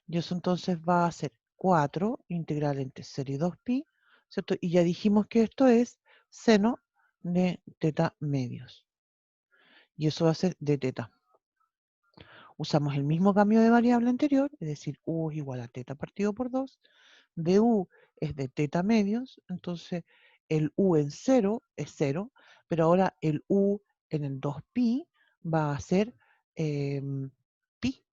Y eso entonces va a ser 4 integral entre 0 y 2pi, ¿cierto? Y ya dijimos que esto es seno de teta medios. Y eso va a ser de teta. Usamos el mismo cambio de variable anterior, es decir, u es igual a teta partido por 2. Du es de teta medios, entonces el u en 0 es 0, pero ahora el u en el 2pi va a ser pi.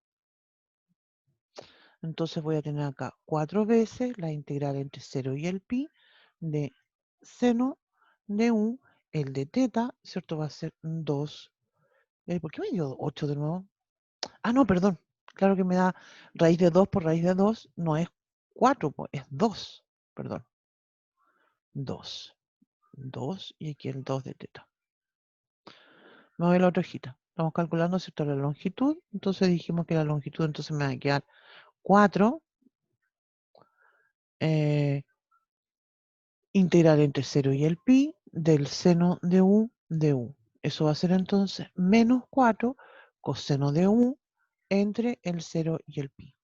Entonces voy a tener acá 4 veces la integral entre 0 y el pi de seno de u, el de teta, ¿cierto? Va a ser 2. ¿Por qué me dio 8 de nuevo? Ah, no, perdón. Claro que me da raíz de 2 por raíz de 2, no es 4, pues, es 2. Perdón. 2. 2 y aquí el 2 de teta. Me voy a la otra hojita. Estamos calculando, ¿cierto? La longitud. Entonces dijimos que la longitud entonces me va a quedar 4 integral entre 0 y el pi del seno de u de u. Eso va a ser entonces menos 4 coseno de u entre el 0 y el pi.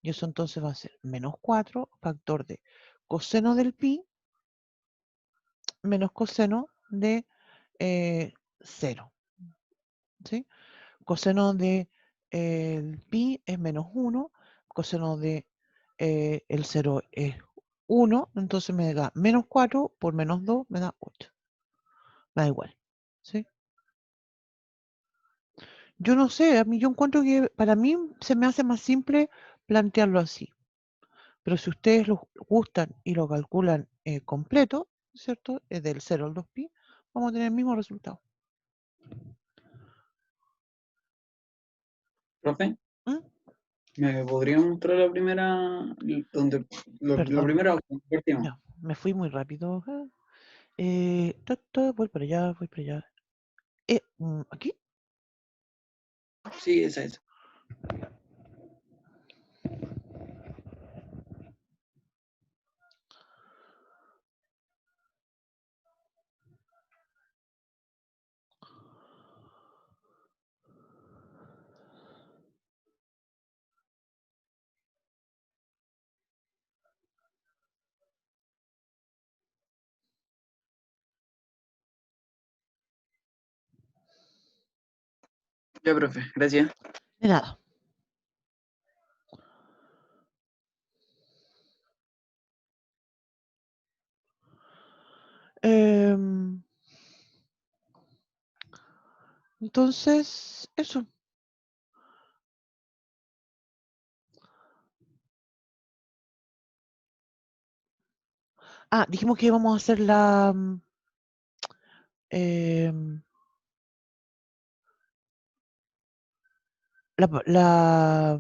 Y eso entonces va a ser menos 4 factor de coseno del pi menos coseno de 0. ¿Sí? Coseno de el pi es menos 1, coseno de el 0 es 1, entonces me da menos 4 por menos 2 me da 8. Me da igual. ¿Sí? Yo no sé, a mí yo encuentro que para mí se me hace más simple plantearlo así. Pero si ustedes lo gustan y lo calculan completo, ¿cierto? Del 0 al 2pi, vamos a tener el mismo resultado. Profe, ¿Mm? ¿me podría mostrar la primera, donde, lo Perdón, primero que compartimos? ya, me fui muy rápido. Voy para allá, voy para allá. ¿Aquí? Sí, esa es. Ya, profe, gracias. De nada. Em, Entonces, eso. Ah, dijimos que íbamos a hacer em, la,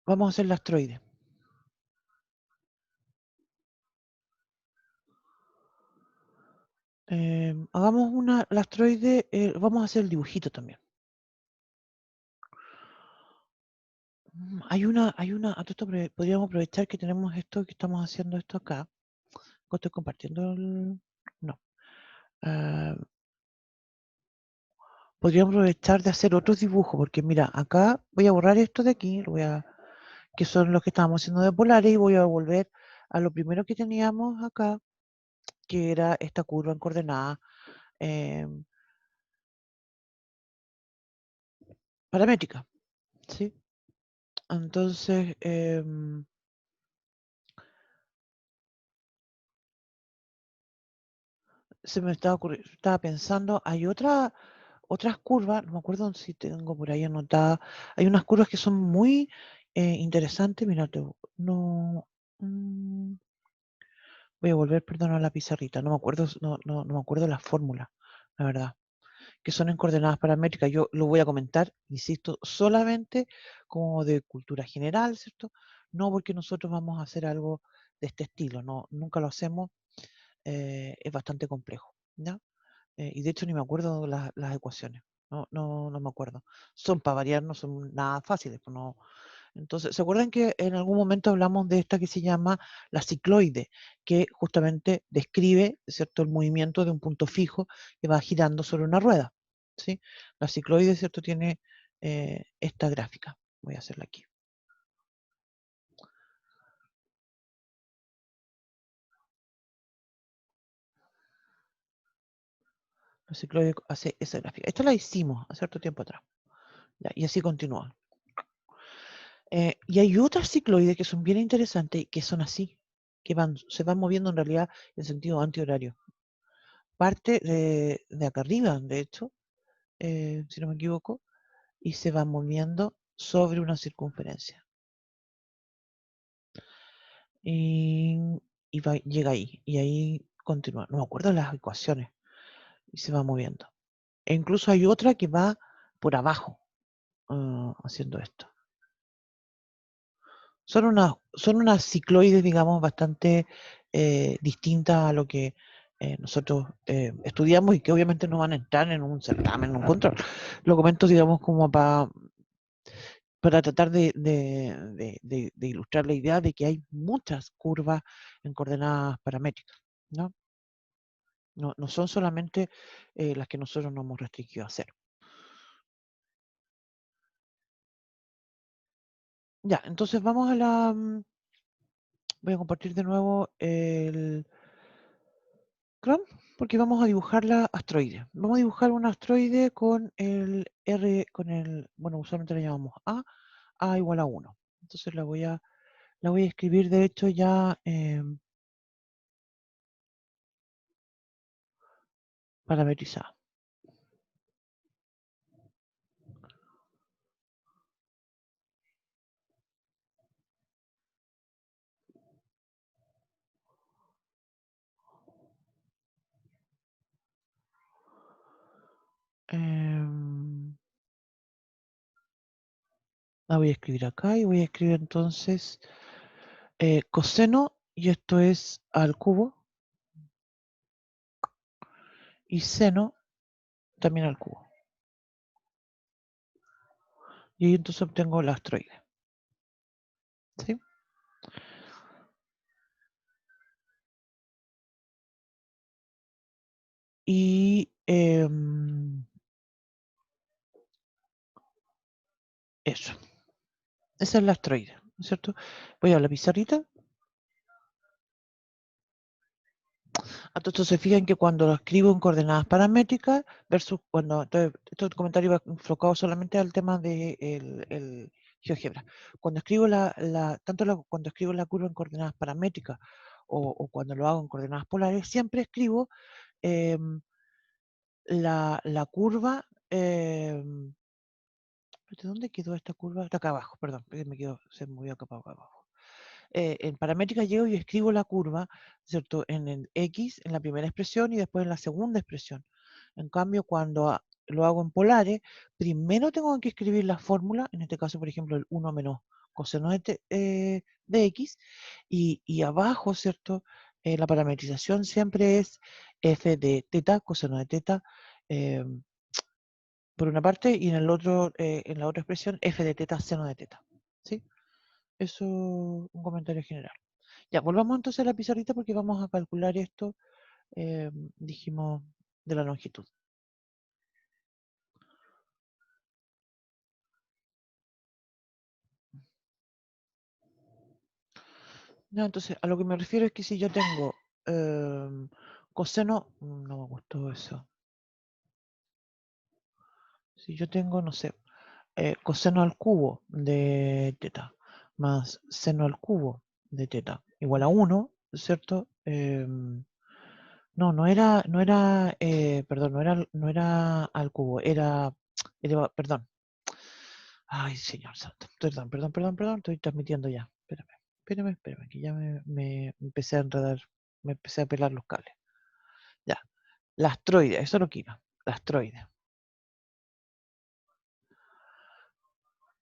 vamos a hacer la astroide. Hagamos la astroide, vamos a hacer el dibujito también. A todo esto podríamos aprovechar que tenemos esto, que estamos haciendo esto acá. Estoy compartiendo no. Ah, podríamos aprovechar de hacer otros dibujos, porque mira, acá voy a borrar esto de aquí, que son los que estábamos haciendo de polares, y voy a volver a lo primero que teníamos acá, que era esta curva en coordenadas paramétricas, ¿sí? Entonces, se me estaba pensando, hay otras curvas, no me acuerdo si tengo por ahí anotada, hay unas curvas que son muy interesantes, mira, no, voy a volver, perdón, a la pizarrita, no me acuerdo, no me acuerdo la fórmula, la verdad, que son en coordenadas paramétricas, yo lo voy a comentar, insisto, solamente como de cultura general, ¿cierto? No porque nosotros vamos a hacer algo de este estilo, no, nunca lo hacemos, es bastante complejo, ¿ya? Y de hecho ni me acuerdo las ecuaciones, no me acuerdo. Son para variar, no son nada fáciles, pues no. Entonces, ¿se acuerdan que en algún momento hablamos de esta que se llama la cicloide, que justamente describe, ¿cierto?, el movimiento de un punto fijo que va girando sobre una rueda, ¿sí? La cicloide, ¿cierto?, tiene esta gráfica. Voy a hacerla aquí. La cicloide hace esa gráfica. Esta la hicimos hace cierto tiempo atrás. Ya, y así continúa. Y hay otras cicloides que son bien interesantes, que son así, que se van moviendo en realidad en sentido antihorario. Parte de acá arriba, de hecho, si no me equivoco, y se van moviendo sobre una circunferencia. Y, llega ahí, y ahí continúa. No me acuerdo las ecuaciones, y se va moviendo. E incluso hay otra que va por abajo, haciendo esto. Son unas cicloides, digamos, bastante distintas a lo que nosotros estudiamos y que obviamente no van a entrar en un certamen, en un control. Lo comento, digamos, como para tratar de ilustrar la idea de que hay muchas curvas en coordenadas paramétricas, ¿no? No son solamente las que nosotros nos hemos restringido a hacer. Ya, entonces vamos a voy a compartir de nuevo el Chrome, porque vamos a dibujar la asteroide. Vamos a dibujar un asteroide con el bueno, usualmente le llamamos A igual a 1. Entonces la voy a escribir, de hecho, ya parametrizada. La voy a escribir acá y voy a escribir entonces coseno, y esto es al cubo, y seno también al cubo. Y ahí entonces obtengo la asteroide. ¿Sí? Y eso. Esa es la asteroide, ¿no es cierto? Voy a la pizarrita. Entonces se fijan que cuando lo escribo en coordenadas paramétricas versus cuando, este comentario va enfocado solamente al tema de el GeoGebra. Cuando escribo cuando escribo la curva en coordenadas paramétricas o cuando lo hago en coordenadas polares, siempre escribo la curva, ¿de dónde quedó esta curva? Está acá abajo, perdón, se me movió acá para abajo. En paramétrica llego y escribo la curva, ¿cierto? En el X, en la primera expresión y después en la segunda expresión. En cambio, cuando lo hago en polares, primero tengo que escribir la fórmula, en este caso, por ejemplo, el 1 menos coseno de X, y abajo, ¿cierto? La parametrización siempre es f de teta, coseno de teta, por una parte, y en en la otra expresión, f de teta, seno de teta. ¿Sí? Eso, un comentario general. Ya, volvamos entonces a la pizarrita porque vamos a calcular esto, dijimos, de la longitud. No, entonces, a lo que me refiero es que si yo tengo coseno, no me gustó eso. Si yo tengo, no sé, coseno al cubo de teta más seno al cubo de teta igual a 1, ¿cierto? No, perdón, no era al cubo, era, perdón. Ay, señor santo, perdón, estoy transmitiendo ya. Espérame, que ya me empecé a enredar, me empecé a pelar los cables. Ya, la astroide, eso es lo que iba, la astroide.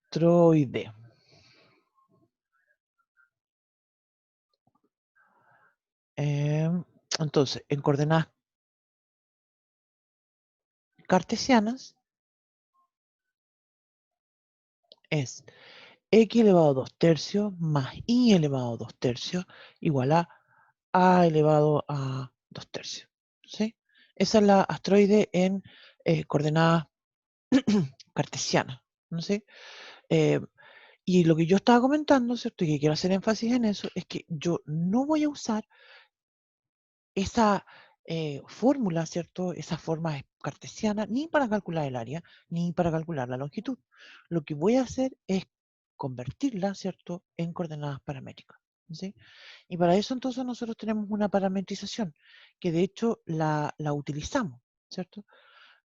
Astroide. Entonces, en coordenadas cartesianas es x elevado a 2 tercios más y elevado a 2 tercios igual a elevado a 2 tercios. ¿Sí? Esa es la astroide en coordenadas cartesianas. ¿No sé? Y lo que yo estaba comentando, ¿cierto? Y que quiero hacer énfasis en eso, es que yo no voy a usar esa fórmula, ¿cierto? Esa forma cartesiana, ni para calcular el área, ni para calcular la longitud. Lo que voy a hacer es convertirla, ¿cierto?, en coordenadas paramétricas. ¿Sí? Y para eso entonces nosotros tenemos una parametrización, que de hecho la utilizamos, ¿cierto?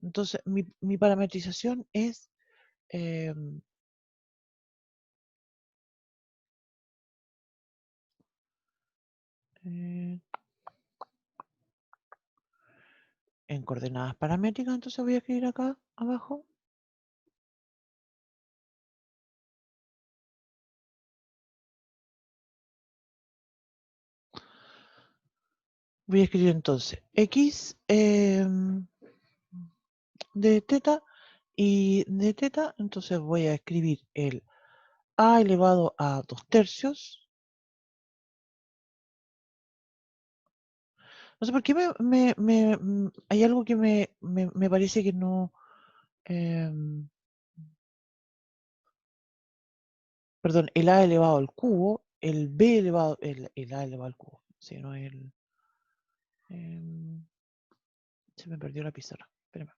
Entonces mi parametrización es eh, en coordenadas paramétricas, entonces voy a escribir acá abajo. Voy a escribir entonces x de teta y de teta, entonces voy a escribir el a elevado a 2 tercios. No sé por qué hay algo que me parece que no... perdón, el a elevado al cubo, el b elevado, el a elevado al cubo, si no el... se me perdió la pizarra, espérame.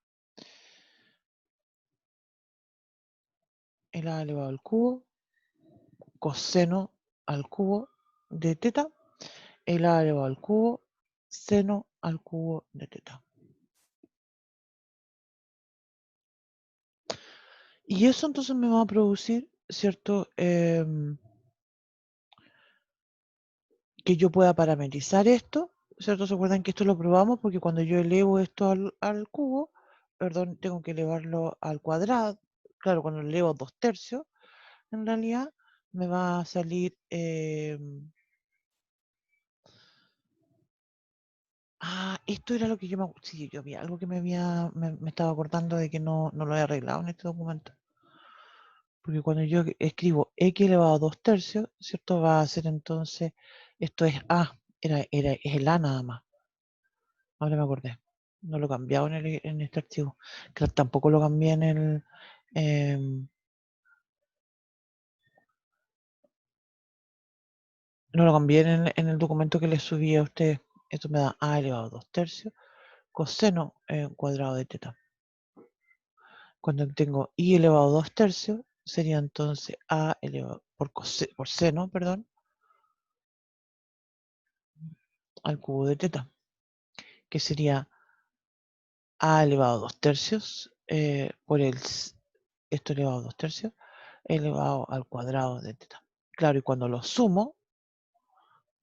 El a elevado al cubo, coseno al cubo de teta, el a elevado al cubo, seno al cubo de teta. Y eso entonces me va a producir, ¿cierto? Que yo pueda parametrizar esto, ¿cierto? ¿Se acuerdan que esto lo probamos? Porque cuando yo elevo esto al cubo, perdón, tengo que elevarlo al cuadrado. Claro, cuando lo elevo a 2 tercios, en realidad me va a salir... esto era lo que yo me... Sí, yo vi algo que me estaba acordando de que no lo he arreglado en este documento. Porque cuando yo escribo x elevado a 2 tercios, ¿cierto? Va a ser entonces, esto es a, es el a nada más. Ahora me acordé. No lo he cambiado en este archivo. Que tampoco lo cambié en el... no lo cambié en el documento que les subí a ustedes. Esto me da a elevado a 2 tercios coseno cuadrado de teta. Cuando tengo y elevado a 2 tercios, sería entonces a elevado por seno, perdón, al cubo de teta, que sería a elevado a 2 tercios por esto elevado a 2 tercios elevado al cuadrado de teta. Claro, y cuando lo sumo,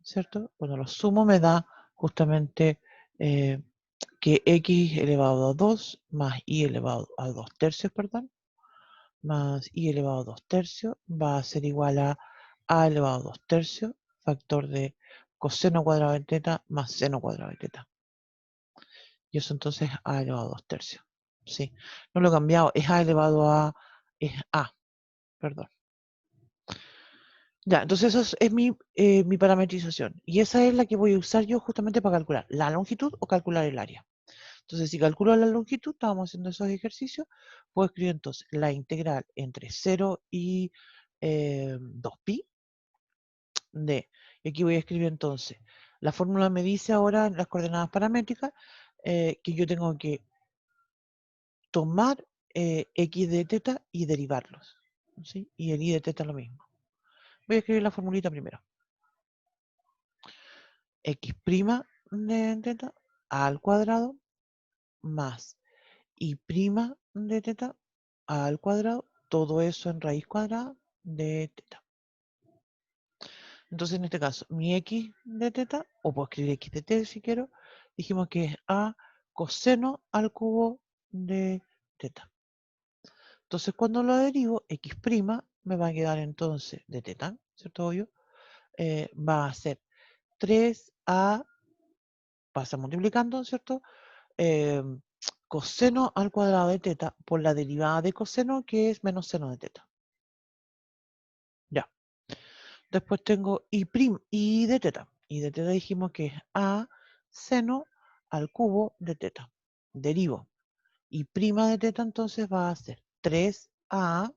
¿cierto? Cuando lo sumo me da justamente que x elevado a 2 más y elevado a 2 tercios, perdón, más y elevado a 2 tercios va a ser igual a elevado a 2 tercios, factor de coseno cuadrado de teta más seno cuadrado de teta. Y eso entonces es a elevado a 2 tercios. Sí, no lo he cambiado, es a elevado a, es a, perdón. Ya, entonces eso es mi parametrización. Y esa es la que voy a usar yo justamente para calcular la longitud o calcular el área. Entonces, si calculo la longitud, estábamos haciendo esos ejercicios, puedo escribir entonces la integral entre 0 y 2pi de, y aquí voy a escribir entonces, la fórmula me dice ahora en las coordenadas paramétricas que yo tengo que tomar x de teta y derivarlos, ¿sí? Y el y de teta lo mismo. Voy a escribir la formulita primero. X' de teta al cuadrado más y' de teta al cuadrado, todo eso en raíz cuadrada de teta. Entonces, en este caso, mi x de teta, o puedo escribir x de t si quiero, dijimos que es a coseno al cubo de teta. Entonces, cuando lo derivo, x' me va a quedar entonces de teta, ¿cierto? Obvio. Va a ser 3a, pasa multiplicando, ¿cierto? Coseno al cuadrado de teta por la derivada de coseno, que es menos seno de teta. Ya. Después tengo y de teta. Y de teta dijimos que es a seno al cubo de teta. Derivo. Y prima de teta entonces va a ser 3a,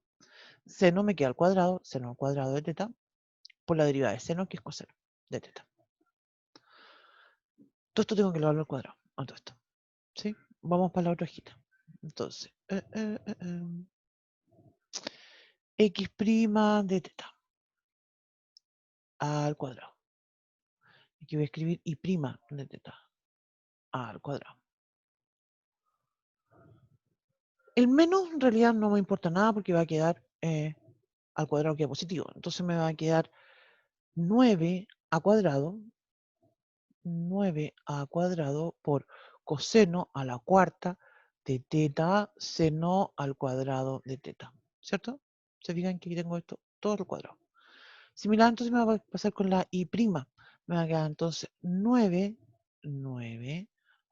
seno me queda al cuadrado, seno al cuadrado de teta, por la derivada de seno, que es coseno de teta. Todo esto tengo que elevarlo al cuadrado. A todo esto. ¿Sí? Vamos para la otra hojita. Entonces, x' de teta al cuadrado. Aquí voy a escribir y' de teta al cuadrado. El menos en realidad no me importa nada porque va a quedar al cuadrado queda positivo. Entonces me va a quedar 9a cuadrado, 9a cuadrado por coseno a la cuarta de teta seno al cuadrado de teta. ¿Cierto? Se fijan que aquí tengo esto todo al cuadrado. Similar, entonces me va a pasar con la y'. Me va a quedar entonces 9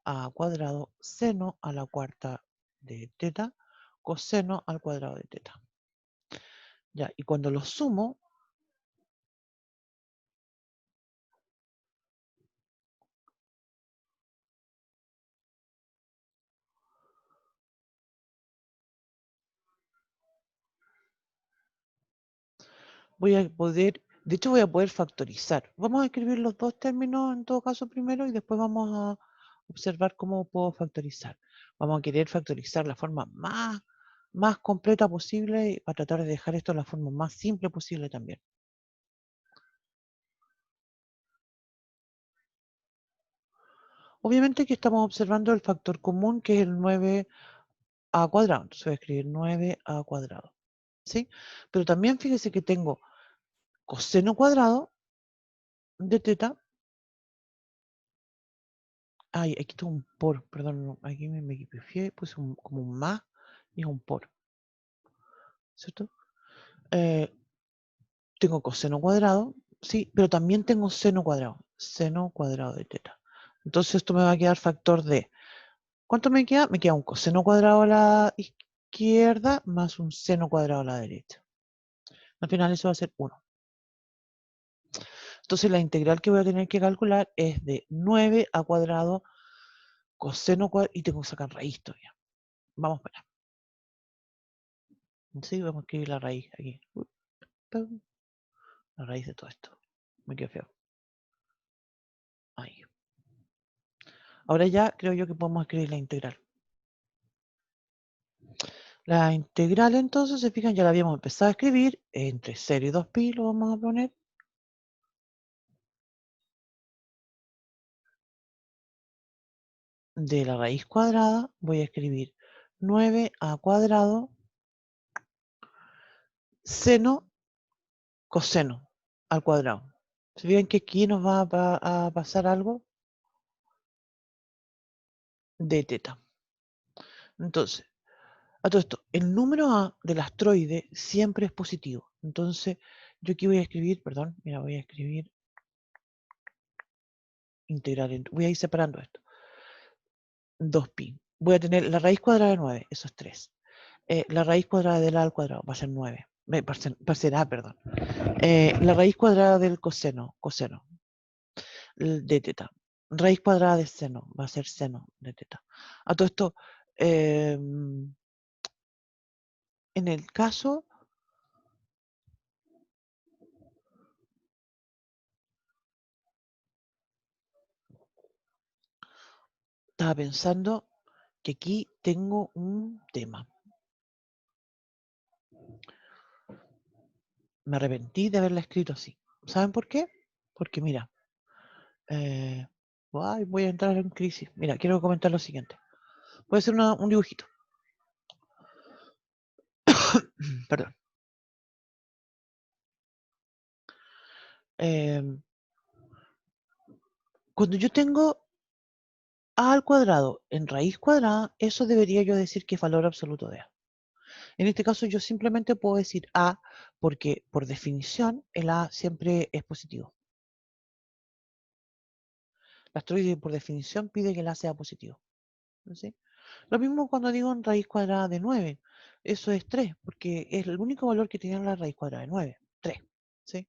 a cuadrado seno a la cuarta de teta coseno al cuadrado de teta. Ya, y cuando lo sumo, voy a poder, de hecho voy a poder factorizar. Vamos a escribir los dos términos en todo caso primero y después vamos a observar cómo puedo factorizar. Vamos a querer factorizar la forma más completa posible para tratar de dejar esto en la forma más simple posible también. Obviamente que estamos observando el factor común que es el 9a cuadrado. Entonces voy a escribir 9a cuadrado. ¿Sí? Pero también fíjese que tengo coseno cuadrado de teta. Ay, aquí tengo un por, perdón, aquí me equivoqué, puse como un más y es un por. ¿Cierto? Tengo coseno cuadrado, sí, pero también tengo seno cuadrado de teta. Entonces esto me va a quedar factor de, ¿cuánto me queda? Me queda un coseno cuadrado a la izquierda más un seno cuadrado a la derecha. Al final eso va a ser 1. Entonces la integral que voy a tener que calcular es de 9a cuadrado coseno cuadrado, y tengo que sacar raíz todavía. Vamos para allá. Sí, vamos a escribir la raíz aquí. La raíz de todo esto. Me quedó feo. Ahí. Ahora ya creo yo que podemos escribir la integral. La integral entonces, se fijan, ya la habíamos empezado a escribir. Entre 0 y 2pi lo vamos a poner. de la raíz cuadrada voy a escribir 9a cuadrado seno coseno al cuadrado. ¿Se fijan que aquí nos va a pasar algo? De teta. Entonces, a todo esto, el número A del astroide siempre es positivo. Entonces, yo aquí voy a escribir, perdón, mira, voy a escribir integral. Voy a ir separando esto. 2pi. Voy a tener la raíz cuadrada de 9, eso es 3. La raíz cuadrada del A al cuadrado va a ser 9. Va a ser A, perdón. La raíz cuadrada del coseno de teta. Raíz cuadrada de seno va a ser seno de teta. A todo esto, en el caso estaba pensando que aquí tengo un tema. Me arrepentí de haberla escrito así. ¿Saben por qué? Porque mira, voy a entrar en crisis. Mira, quiero comentar lo siguiente. Voy a hacer un dibujito. Perdón. Cuando yo tengo A al cuadrado en raíz cuadrada, eso debería yo decir que es valor absoluto de A. En este caso yo simplemente puedo decir A porque por definición el A siempre es positivo. La asteroide por definición pide que el A sea positivo. ¿Sí? Lo mismo cuando digo en raíz cuadrada de 9. Eso es 3, porque es el único valor que tiene la raíz cuadrada de 9. 3. ¿Sí?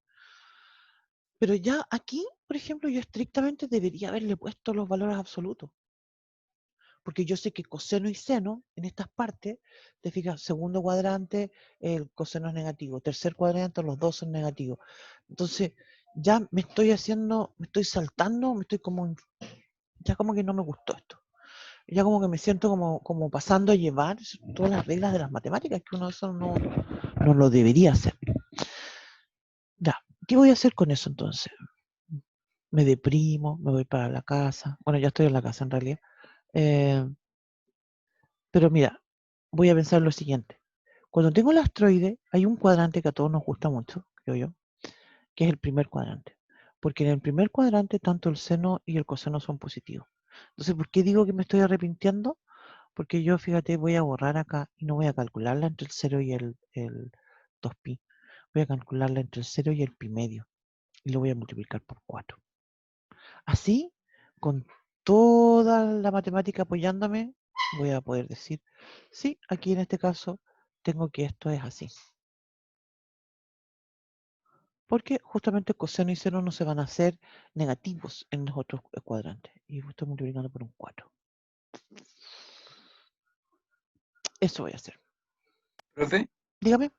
Pero ya aquí, por ejemplo, yo estrictamente debería haberle puesto los valores absolutos. Porque yo sé que coseno y seno, en estas partes, te fijas, segundo cuadrante, el coseno es negativo, tercer cuadrante, los dos son negativos. Entonces, ya me estoy saltando, ya como que no me gustó esto. Ya como que me siento como pasando a llevar todas las reglas de las matemáticas, que uno eso no lo debería hacer. Ya, ¿qué voy a hacer con eso entonces? Me deprimo, me voy para la casa. Bueno, ya estoy en la casa en realidad. Pero mira, voy a pensar lo siguiente. Cuando tengo el asteroide, hay un cuadrante que a todos nos gusta mucho, creo yo, que es el primer cuadrante. Porque en el primer cuadrante tanto el seno y el coseno son positivos. Entonces, ¿por qué digo que me estoy arrepintiendo? Porque yo, fíjate, voy a borrar acá y no voy a calcularla entre el 0 y el 2pi. Voy a calcularla entre el 0 y el pi medio. Y lo voy a multiplicar por 4. Así, con toda la matemática apoyándome, voy a poder decir, sí, aquí en este caso tengo que esto es así. Porque justamente coseno y seno no se van a hacer negativos en los otros cuadrantes. Y estoy multiplicando por un 4. Eso voy a hacer. Profe, Dígame.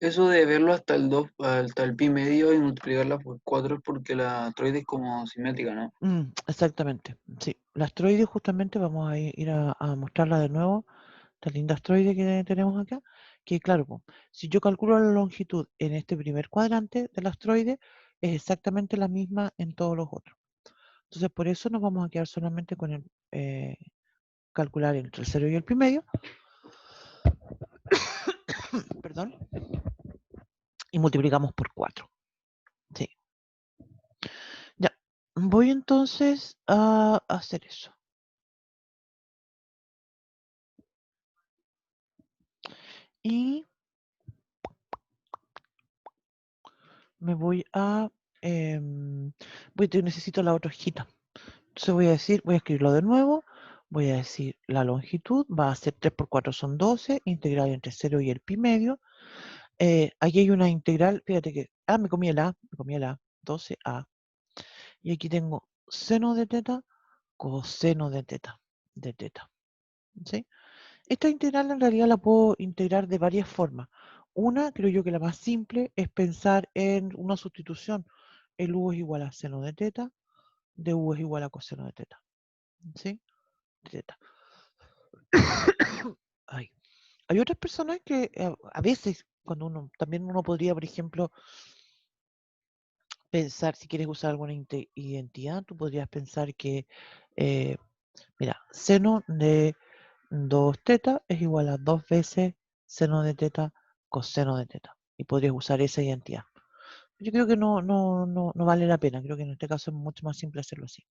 eso de verlo hasta el 2, hasta el pi medio y multiplicarla por 4 es porque la asteroide es como simétrica, ¿no? Exactamente. Sí, la asteroide justamente vamos a ir a mostrarla de nuevo. Esta linda asteroide que tenemos acá. Que claro, si yo calculo la longitud en este primer cuadrante del asteroide, es exactamente la misma en todos los otros. Entonces, por eso nos vamos a quedar solamente con el calcular entre el 0 y el pi medio. Perdón. Y multiplicamos por 4. Sí. Ya. Voy entonces a hacer eso. Y me voy a... necesito la otra hojita. Entonces voy a escribirlo de nuevo. Voy a decir la longitud va a ser 3 por 4 son 12, integral entre 0 y el pi medio. Aquí hay una integral, fíjate que, me comí el A, 12a. Y aquí tengo seno de teta, coseno de teta, ¿sí? Esta integral en realidad la puedo integrar de varias formas. Una, creo yo que la más simple, es pensar en una sustitución. El u es igual a seno de teta, de u es igual a coseno de teta, ¿sí? De teta. Ay. Hay otras personas que a veces, cuando también uno podría, por ejemplo, pensar, si quieres usar alguna identidad, tú podrías pensar que Mira, seno de 2 teta es igual a 2 veces seno de teta coseno de teta. Y podrías usar esa identidad. Yo creo que no vale la pena. Creo que en este caso es mucho más simple hacerlo así.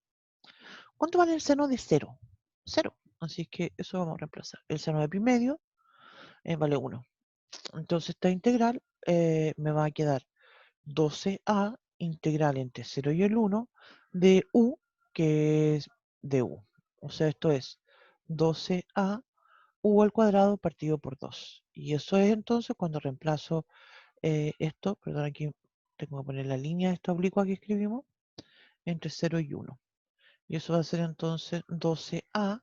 ¿Cuánto vale el seno de 0? 0. Así es que eso vamos a reemplazar. El seno de pi medio vale 1. Entonces esta integral me va a quedar 12a integral entre 0 y el 1 de u, que es de u. O sea, esto es 12a u al cuadrado partido por 2. Y eso es entonces cuando reemplazo esto, perdón, aquí tengo que poner la línea de esta oblicua que escribimos, entre 0 y 1. Y eso va a ser entonces 12a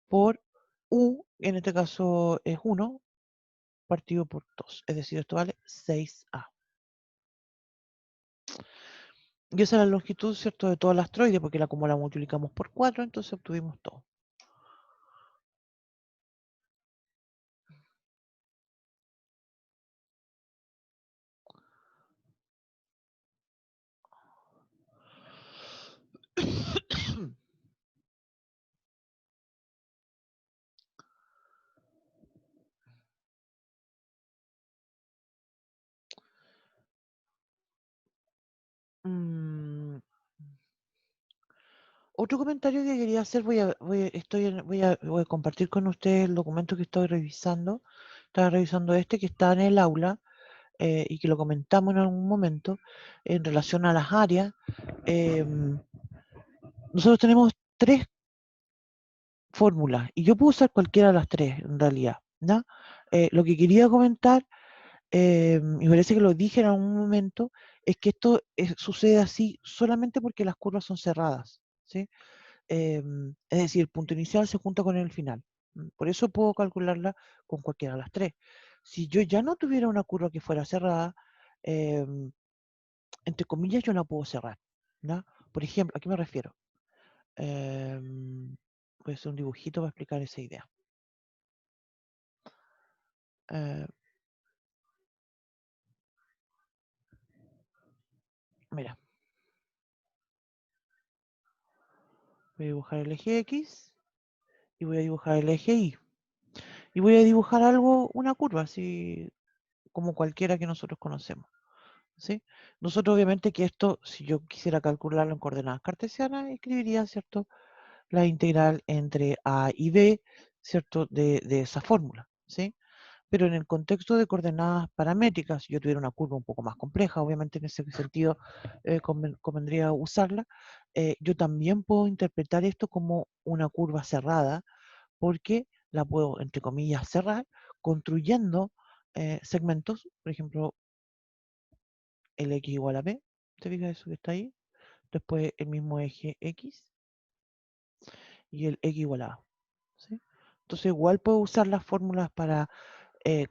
por u, en este caso es 1, partido por 2. Es decir, esto vale 6a. Y esa es la longitud, ¿cierto?, de toda la astroide, porque como la multiplicamos por 4, entonces obtuvimos todo. Mm, Otro comentario que quería hacer, voy a compartir con ustedes el documento que estoy revisando. Estaba revisando este que está en el aula y que lo comentamos en algún momento en relación a las áreas. Nosotros tenemos 3 fórmulas y yo puedo usar cualquiera de las 3 en realidad, ¿no? Lo que quería comentar, y parece que lo dije en algún momento, es que esto sucede así solamente porque las curvas son cerradas, ¿sí? Es decir, el punto inicial se junta con el final. Por eso puedo calcularla con cualquiera de las 3. Si yo ya no tuviera una curva que fuera cerrada, em, entre comillas, yo la puedo cerrar, ¿no? Por ejemplo, ¿a qué me refiero? Voy a hacer un dibujito para explicar esa idea. Eh, Mira, voy a dibujar el eje X y voy a dibujar el eje Y. Y voy a dibujar algo, una curva, así como cualquiera que nosotros conocemos, ¿sí? Nosotros obviamente que esto, si yo quisiera calcularlo en coordenadas cartesianas, escribiría, ¿cierto?, la integral entre A y B, ¿cierto?, de esa fórmula, ¿sí? Pero en el contexto de coordenadas paramétricas, si yo tuviera una curva un poco más compleja, obviamente en ese sentido convendría usarla, yo también puedo interpretar esto como una curva cerrada, porque la puedo, entre comillas, cerrar construyendo segmentos, por ejemplo, el x igual a b, ¿te fijas eso que está ahí? Después el mismo eje x y el x igual a a, ¿sí? Entonces igual puedo usar las fórmulas para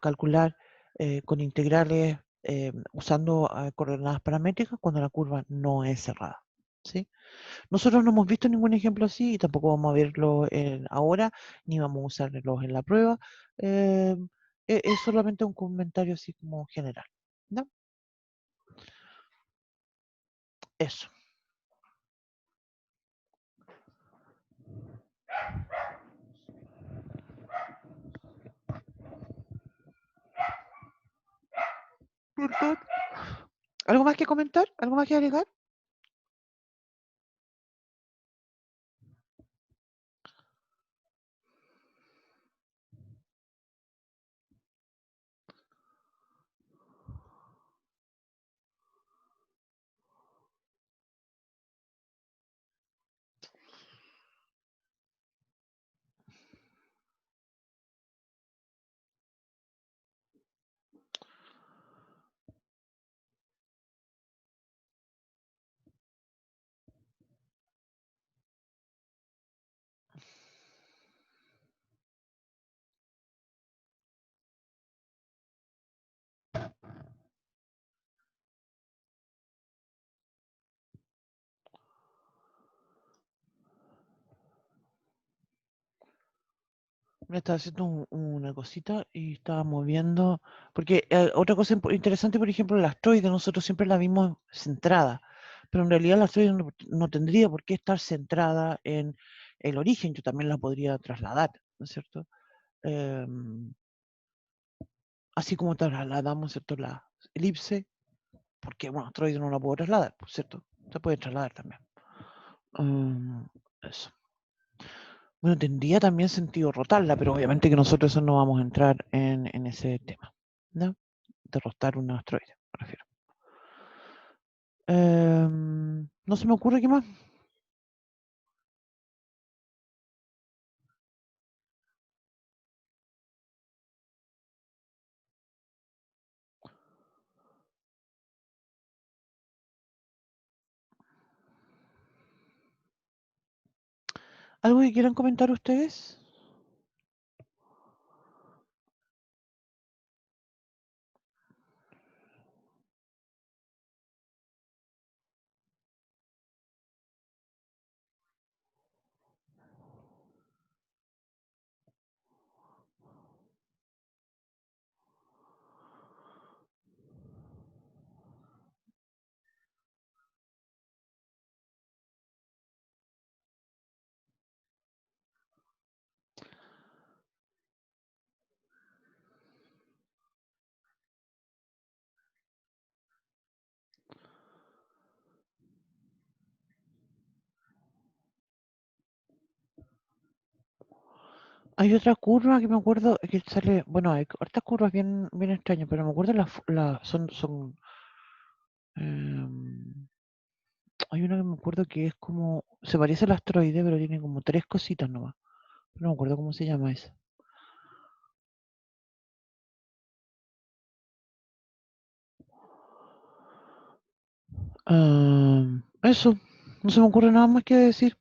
calcular con integrales usando coordenadas paramétricas cuando la curva no es cerrada, ¿sí? Nosotros no hemos visto ningún ejemplo así y tampoco vamos a verlo ahora, ni vamos a usarlos en la prueba. eh, es solamente un comentario así como general, ¿no? Eso. Perdón. ¿Algo más que comentar? ¿Algo más que agregar? Me estaba haciendo una cosita y estaba moviendo, porque otra cosa interesante, por ejemplo, la astroide, nosotros siempre la vimos centrada, pero en realidad la astroide no tendría por qué estar centrada el origen, yo también la podría trasladar, ¿no es cierto? Así como trasladamos, ¿cierto? La elipse, porque, bueno, asteroide no la puedo trasladar, ¿cierto? Se puede trasladar también. Eso. Bueno, tendría también sentido rotarla, pero obviamente que nosotros eso no vamos a entrar en ese tema, ¿no? De rotar un asteroide, me refiero. No se me ocurre qué más. ¿Algo que quieran comentar ustedes? Hay otra curva que me acuerdo que sale, bueno, hay hartas curvas bien extrañas, pero me acuerdo son hay una que me acuerdo que es como, se parece al asteroide, pero tiene como tres cositas nomás. Pero no me acuerdo cómo se llama esa. Eso, no se me ocurre nada más que decir.